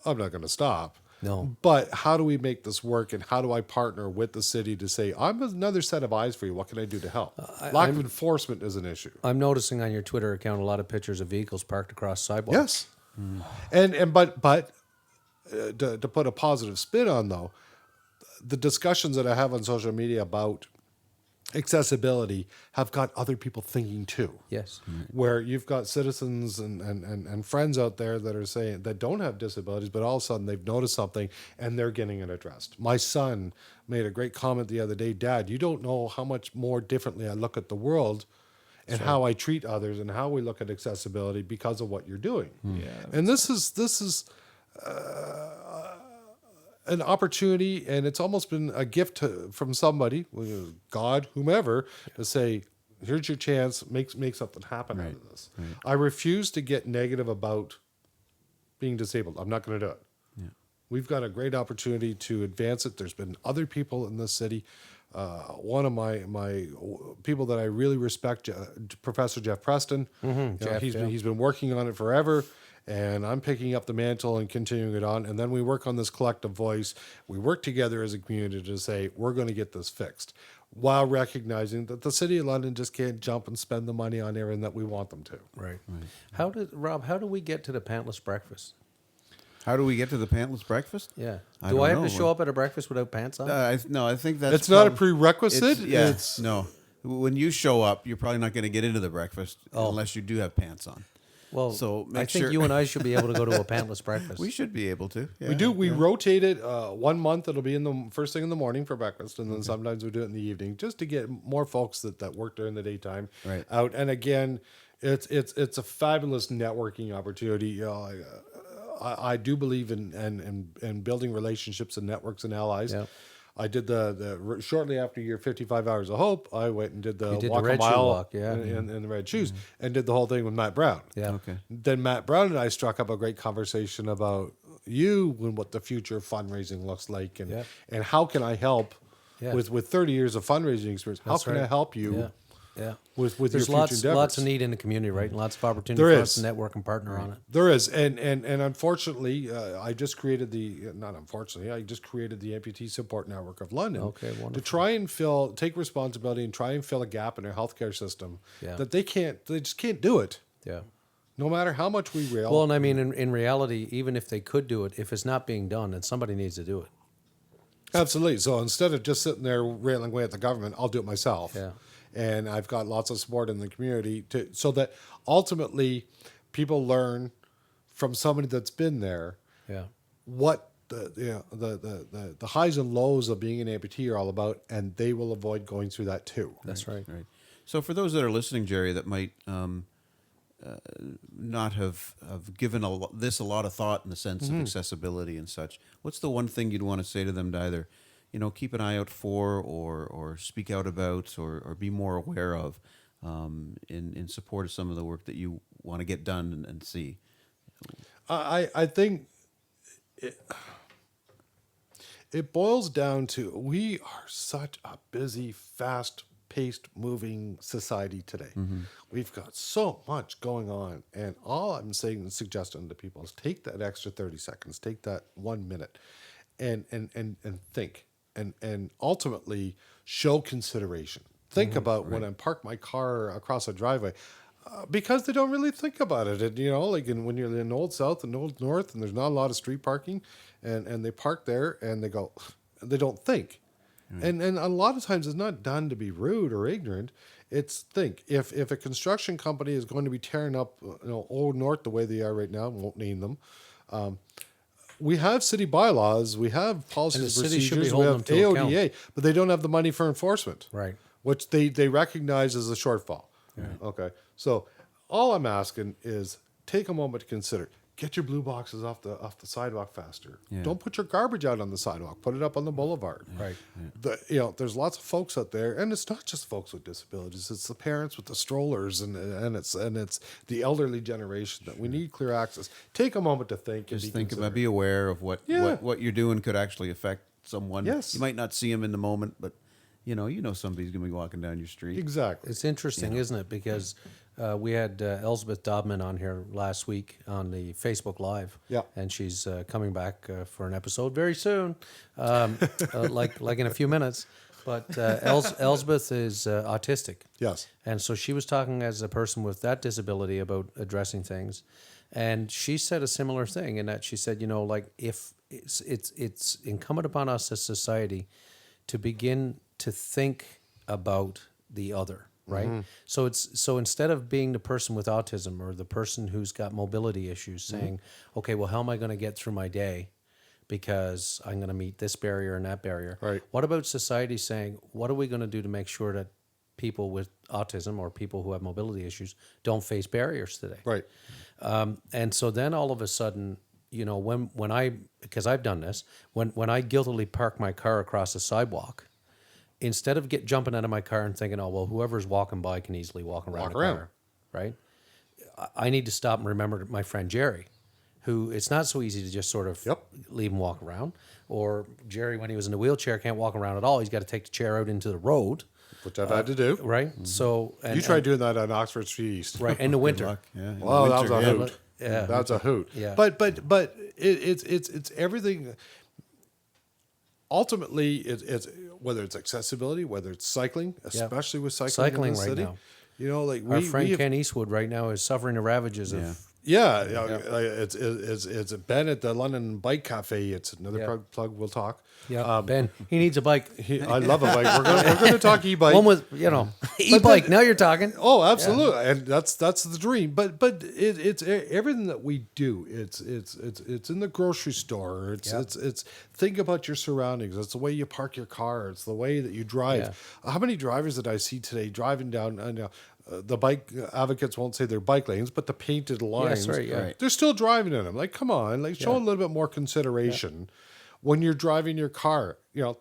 I'm not going to stop. No. But how do we make this work, and how do I partner with the city to say, I'm another set of eyes for you. What can I do to help? Lack of enforcement is an issue. I'm noticing on your Twitter account a lot of pictures of vehicles parked across sidewalks. Yes. But to put a positive spin on, though, the discussions that I have on social media about accessibility have got other people thinking too. Yes. Where you've got citizens and friends out there that are saying that don't have disabilities, but all of a sudden they've noticed something and they're getting it addressed. My son made a great comment the other day, Dad, you don't know how much more differently I look at the world and how I treat others and how we look at accessibility because of what you're doing. Yeah. And this is an opportunity, and it's almost been a gift from somebody, God, whomever, to say, here's your chance, make something happen out of this. Right. I refuse to get negative about being disabled. I'm not going to do it. Yeah. We've got a great opportunity to advance it. There's been other people in this city. One of my people that I really respect, Professor Jeff Preston. He's been working on it forever. And I'm picking up the mantle and continuing it on. And then we work on this collective voice. We work together as a community to say, we're going to get this fixed, while recognizing that the City of London just can't jump and spend the money on everything that we want them to. Right. How do we get to the Pantless breakfast? How do we get to the pantless breakfast? Yeah. I Do I have don't to know. show up at a breakfast without pants on? No, I think that's... It's not a prerequisite. No. When you show up, you're probably not going to get into the breakfast unless you do have pants on. Well, so I think you and I should be able to go to a pantless breakfast. We should be able to. Yeah, we do. We rotate it. 1 month it'll be in the first thing in the morning for breakfast, and then sometimes we do it in the evening, just to get more folks that work during the daytime out. And again, it's a fabulous networking opportunity. I do believe in building relationships and networks and allies. Yeah. I did the shortly after your 55 Hours of Hope, I went and did the walk a mile in the red shoes and did the whole thing with Matt Brown. Yeah. Okay. Then Matt Brown and I struck up a great conversation about you and what the future of fundraising looks like and how can I help with 30 years of fundraising experience. How can I help you? Yeah. Yeah, with there's your future endeavors. Lots of need in the community, right? And lots of opportunity for us to network and partner on it. There is, and unfortunately, I just created the Amputee Support Network of London. Okay, wonderful. To try and take responsibility and try and fill a gap in our healthcare system that they just can't do it. Yeah. No matter how much we rail. Well, and I mean, in reality, even if they could do it, if it's not being done, then somebody needs to do it. Absolutely. So instead of just sitting there railing away at the government, I'll do it myself. Yeah. And I've got lots of support in the community so that ultimately people learn from somebody that's been there what the highs and lows of being an amputee are all about, and they will avoid going through that too. That's right. So for those that are listening, Gerry, that might not have given this a lot of thought in the sense of accessibility and such, what's the one thing you'd want to say to them to either keep an eye out for, or speak out about, or be more aware of, in support of some of the work that you want to get done and see? I think it boils down to, we are such a busy, fast-paced, moving society today. We've got so much going on, and all I'm saying and suggesting to people is take that extra 30 seconds, take that 1 minute, and think. And ultimately show consideration. Think about when I park my car across a driveway, because they don't really think about it. And, when you're in Old South and Old North and there's not a lot of street parking, and they park there and they don't think. And a lot of times it's not done to be rude or ignorant. It's think. If a construction company is going to be tearing up Old North the way they are right now, won't name them, we have city bylaws, we have policies and procedures, we have AODA, but they don't have the money for enforcement, right? Which they recognize as a shortfall. Right. Okay, so all I'm asking is take a moment to consider. Get your blue boxes off the sidewalk faster. Yeah. Don't put your garbage out on the sidewalk. Put it up on the boulevard. Right. There's lots of folks out there, and it's not just folks with disabilities. It's the parents with the strollers, and it's the elderly generation that we need clear access. Take a moment to think. Just think about, be aware of what you're doing could actually affect someone. Yes. You might not see them in the moment, but somebody's going to be walking down your street. Exactly. It's interesting, isn't it? Because we had Elizabeth Dobman on here last week on the Facebook Live. Yeah. And she's coming back for an episode very soon, like in a few minutes. But Elizabeth is autistic. Yes. And so she was talking as a person with that disability about addressing things. And she said a similar thing in that she said, if it's incumbent upon us as society to begin to think about the other, right? So instead of being the person with autism or the person who's got mobility issues saying, okay, well, how am I going to get through my day because I'm going to meet this barrier and that barrier? Right. What about society saying, what are we going to do to make sure that people with autism or people who have mobility issues don't face barriers today? Right. And so then all of a sudden, you know, when I, because I've done this, when I guiltily park my car across the sidewalk, instead of jumping out of my car and thinking, oh, well, whoever's walking by can easily walk around the car, right? I need to stop and remember my friend Gerry, who it's not so easy to just sort of leave him walk around. Or Gerry, when he was in the wheelchair, can't walk around at all. He's got to take the chair out into the road. Which I've had to do. Right? So You tried doing that on Oxford Street East. right, in the winter. Luck. Yeah. Well, that was a hoot. Yeah. That's a hoot. Yeah. But it's everything. Ultimately, it's whether it's accessibility, whether it's cycling, especially with cycling in the right city. now. You know, like Our friend Ken Eastwood right now is suffering the ravages of it's Ben at the London Bike Cafe. It's another plug. We'll talk. Ben. He needs a bike. I love a bike. We're going to talk e-bike. One with e-bike. Now you're talking. Oh, absolutely, and that's the dream. But it's everything that we do. It's in the grocery store. It's think about your surroundings. It's the way you park your car. It's the way that you drive. How many drivers did I see today driving down? The bike advocates won't say they're bike lanes, but the painted lines. Yes, right. They're still driving in them. Like, come on, like show a little bit more consideration. When you're driving your car, you know,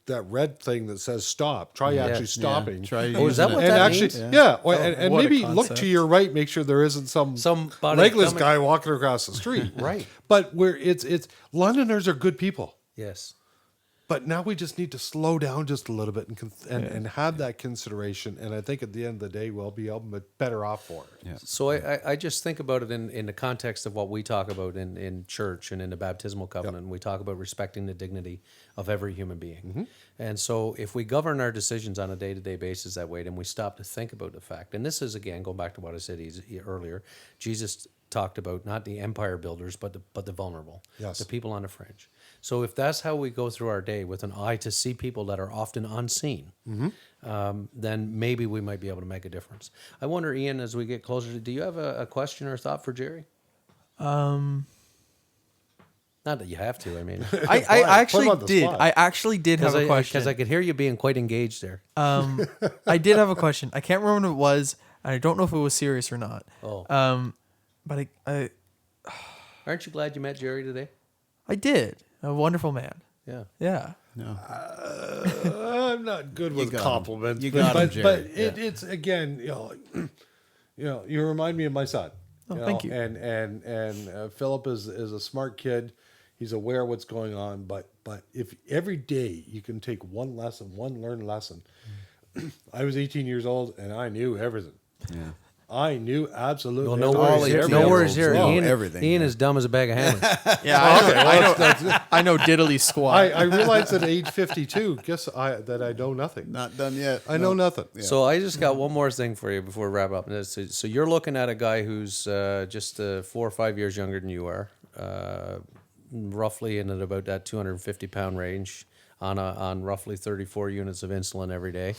that red thing that says stop, try actually stopping. Try Oh, is that what and that actually, means? and what a maybe look concept. to your right, make sure there isn't Somebody legless coming- guy walking across the street. Right. But it's Londoners are good people. Yes. But now we just need to slow down just a little bit and have that consideration. And I think at the end of the day, we'll be better off for it. Yeah. So I just think about it in the context of what we talk about in church and in the baptismal covenant. We talk about respecting the dignity of every human being. And so if we govern our decisions on a day-to-day basis that way, then we stop to think about the fact. And this is, again, going back to what I said earlier, Jesus talked about not the empire builders, but the vulnerable, the people on the fringe. So if that's how we go through our day with an eye to see people that are often unseen, then maybe we might be able to make a difference. I wonder, Ian, as we get closer, do you have a question or thought for Gerry? Not that you have to. I mean, I actually on the did. spot. I actually did have a question. because I could hear you being quite engaged there. I did have a question. I can't remember what it was, and I don't know if it was serious or not. Oh, But I aren't you glad you met Gerry today? did. A wonderful man. Yeah. Yeah. I'm not good with got him. compliments. You got him, but Gerry. it's again, you remind me of my son. Oh, thank you. And Philip is a smart kid. He's aware of what's going on. But if every day you can take one learned lesson. I was 18 years old and I knew everything. Yeah. I knew absolutely. Well, no everything. worries, no worries here. Well, Ian, everything, Ian yeah. is dumb as a bag of hammers. Yeah, I know diddly squat. I realized at age 52, that I know nothing. Not done yet. I know nothing. So I just got one more thing for you before we wrap up. So you're looking at a guy who's just 4 or 5 years younger than you are, roughly in at about that 250-pound range, on roughly 34 units of insulin every day,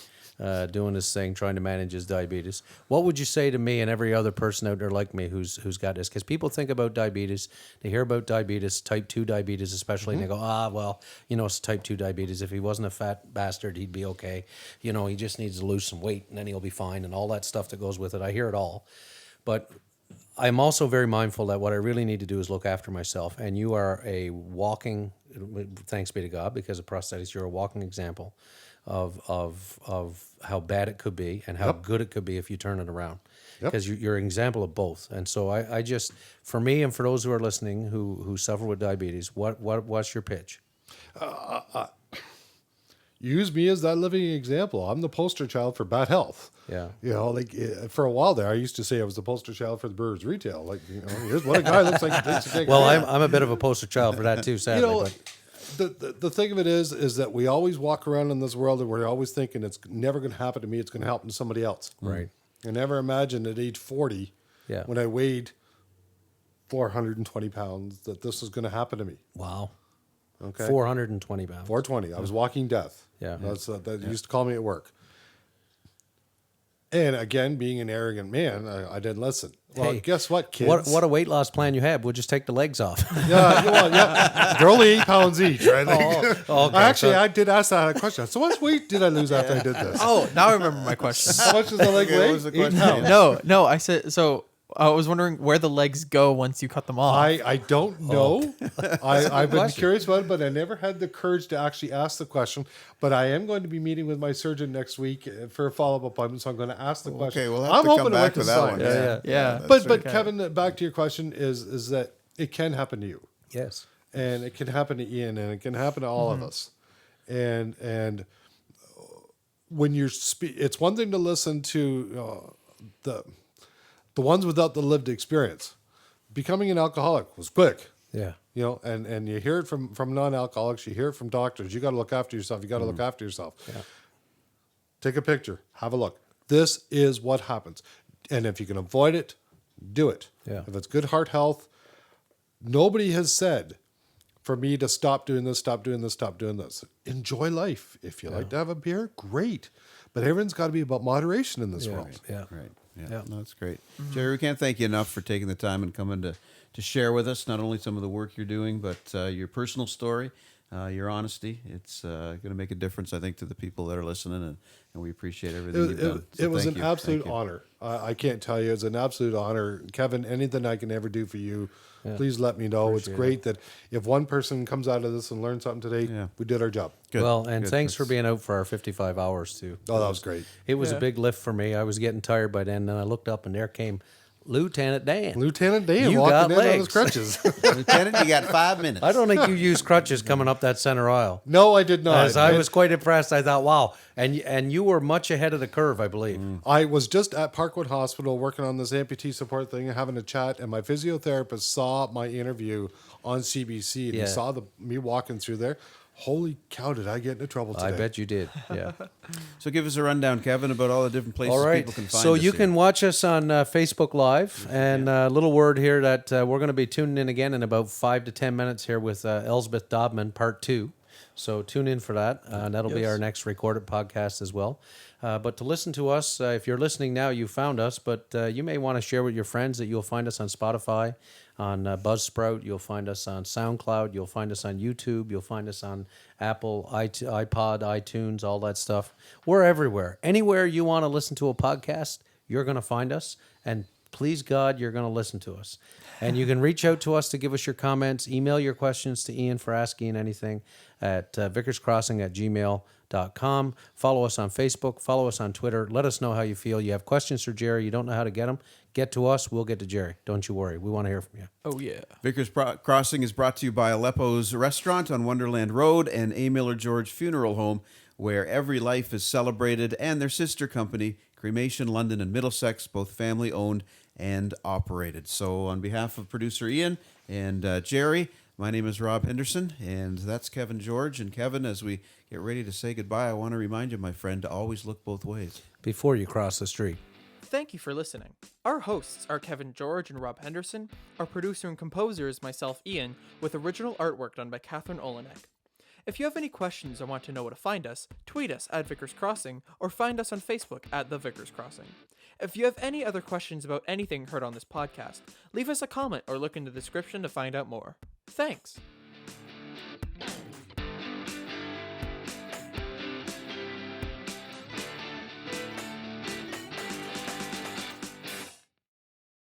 doing this thing, trying to manage his diabetes. What would you say to me and every other person out there like me who's got this? Because people think about diabetes, they hear about diabetes, type 2 diabetes especially, and they go, well, it's type 2 diabetes. If he wasn't a fat bastard, he'd be okay. He just needs to lose some weight, and then he'll be fine, and all that stuff that goes with it. I hear it all. But I'm also very mindful that what I really need to do is look after myself. And you are a walking, thanks be to God, because of prosthetics, you're a walking example of how bad it could be and how good it could be if you turn it around. Because you're an example of both. And so I just, for me and for those who are listening who suffer with diabetes, what's your pitch? Use me as that living example. I'm the poster child for bad health. Yeah. For a while there, I used to say I was the poster child for the Brewers retail. Here's what a guy looks like. He takes a cake. Well, I'm a bit of a poster child for that too, sadly. The thing of it is that we always walk around in this world and we're always thinking it's never going to happen to me. It's going to happen to somebody else. Right. I never imagined at age 40, when I weighed 420 pounds, that this was going to happen to me. Wow. Okay. 420 pounds. 420. I was walking death. Yeah. That used to call me at work. And again, being an arrogant man, I didn't listen. Well, Hey, guess what, kids? What a weight loss plan you have. We'll just take the legs off. Yeah, they're only 8 pounds each, right? Okay, I did ask that question. So much weight did I lose after I did this? Oh, now I remember my question. How much does the leg Okay, weigh? what was the 8 question? pounds. No, I said so. I was wondering where the legs go once you cut them off. I don't know. I've been question. curious about it, but I never had the courage to actually ask the question. But I am going to be meeting with my surgeon next week for a follow-up appointment, so I'm going to ask the question. Okay, we'll have I'm to come hoping back to to that one. Yeah. that's But right. Kevin, back to your question is that it can happen to you, Yes. and it can happen to Ian, and it can happen to all of us, and when you're it's one thing to listen to the ones without the lived experience. Becoming an alcoholic was quick. Yeah. You know, and you hear it from non-alcoholics, you hear it from doctors. You got to look after yourself. You got to look after yourself. Yeah. Take a picture. Have a look. This is what happens. And if you can avoid it, do it. Yeah. If it's good heart health, nobody has said for me to stop doing this, stop doing this, stop doing this. Enjoy life. If you like to have a beer, great. But everyone's got to be about moderation in this world. Yeah. Right. Yeah. Yeah. No, that's great. Gerry, we can't thank you enough for taking the time and coming to share with us not only some of the work you're doing, but your personal story, your honesty. It's going to make a difference, I think, to the people that are listening, and we appreciate everything you've done. So It was thank an you. absolute Thank you. honor. I can't tell you. It's an absolute honor. Kevin, anything I can ever do for you, please let me know. It's great that if one person comes out of this and learns something today, we did our job. Good. Well, and Good. thanks for being out for our 55 hours, too. Oh, that was great. It was a big lift for me. I was getting tired by then, and I looked up, and there came Lieutenant Dan. Lieutenant Dan You got walking in on his legs. crutches. Lieutenant, you got 5 minutes. I don't think you used crutches coming up that center aisle. No, I did not. As I was quite impressed. I thought, wow. And you were much ahead of the curve, I believe. I was just at Parkwood Hospital working on this amputee support thing and having a chat, and my physiotherapist saw my interview on CBC, and he saw me walking through there. Holy cow, did I get into trouble today? I bet you did. Yeah. So give us a rundown, Kevin, about all the different places All right. people can find So us you here. can watch us on Facebook Live. And a little word here that we're going to be tuning in again in about 5 to 10 minutes here with Elsbeth Dobman, Part 2. So tune in for that. That'll be our next recorded podcast as well. But to listen to us, if you're listening now, you found us. But you may want to share with your friends that you'll find us on Spotify, on Buzzsprout. You'll find us on SoundCloud. You'll find us on YouTube. You'll find us on Apple, iPod, iTunes, all that stuff. We're everywhere. Anywhere you want to listen to a podcast, you're going to find us. And please God, you're going to listen to us. And you can reach out to us to give us your comments. Email your questions to Ian for asking anything at vicarscrossing@gmail.com. Follow us on Facebook. Follow us on Twitter. Let us know how you feel. You have questions for Gerry. You don't know how to get them. Get to us. We'll get to Gerry. Don't you worry. We want to hear from you. Oh yeah. Vicars Crossing is brought to you by Aleppo's Restaurant on Wonderland Road and A. Miller George Funeral Home, where every life is celebrated, and their sister company, Cremation London and Middlesex, both family-owned and operated. So on behalf of producer Ian and Gerry, my name is Rob Henderson, and that's Kevin George. And Kevin, as we get ready to say goodbye, I want to remind you, my friend, to always look both ways. Before you cross the street. Thank you for listening. Our hosts are Kevin George and Rob Henderson. Our producer and composer is myself, Ian, with original artwork done by Catherine Olenek. If you have any questions or want to know where to find us, tweet us at Vicars Crossing or find us on Facebook at The Vicars Crossing. If you have any other questions about anything heard on this podcast, leave us a comment or look in the description to find out more. Thanks!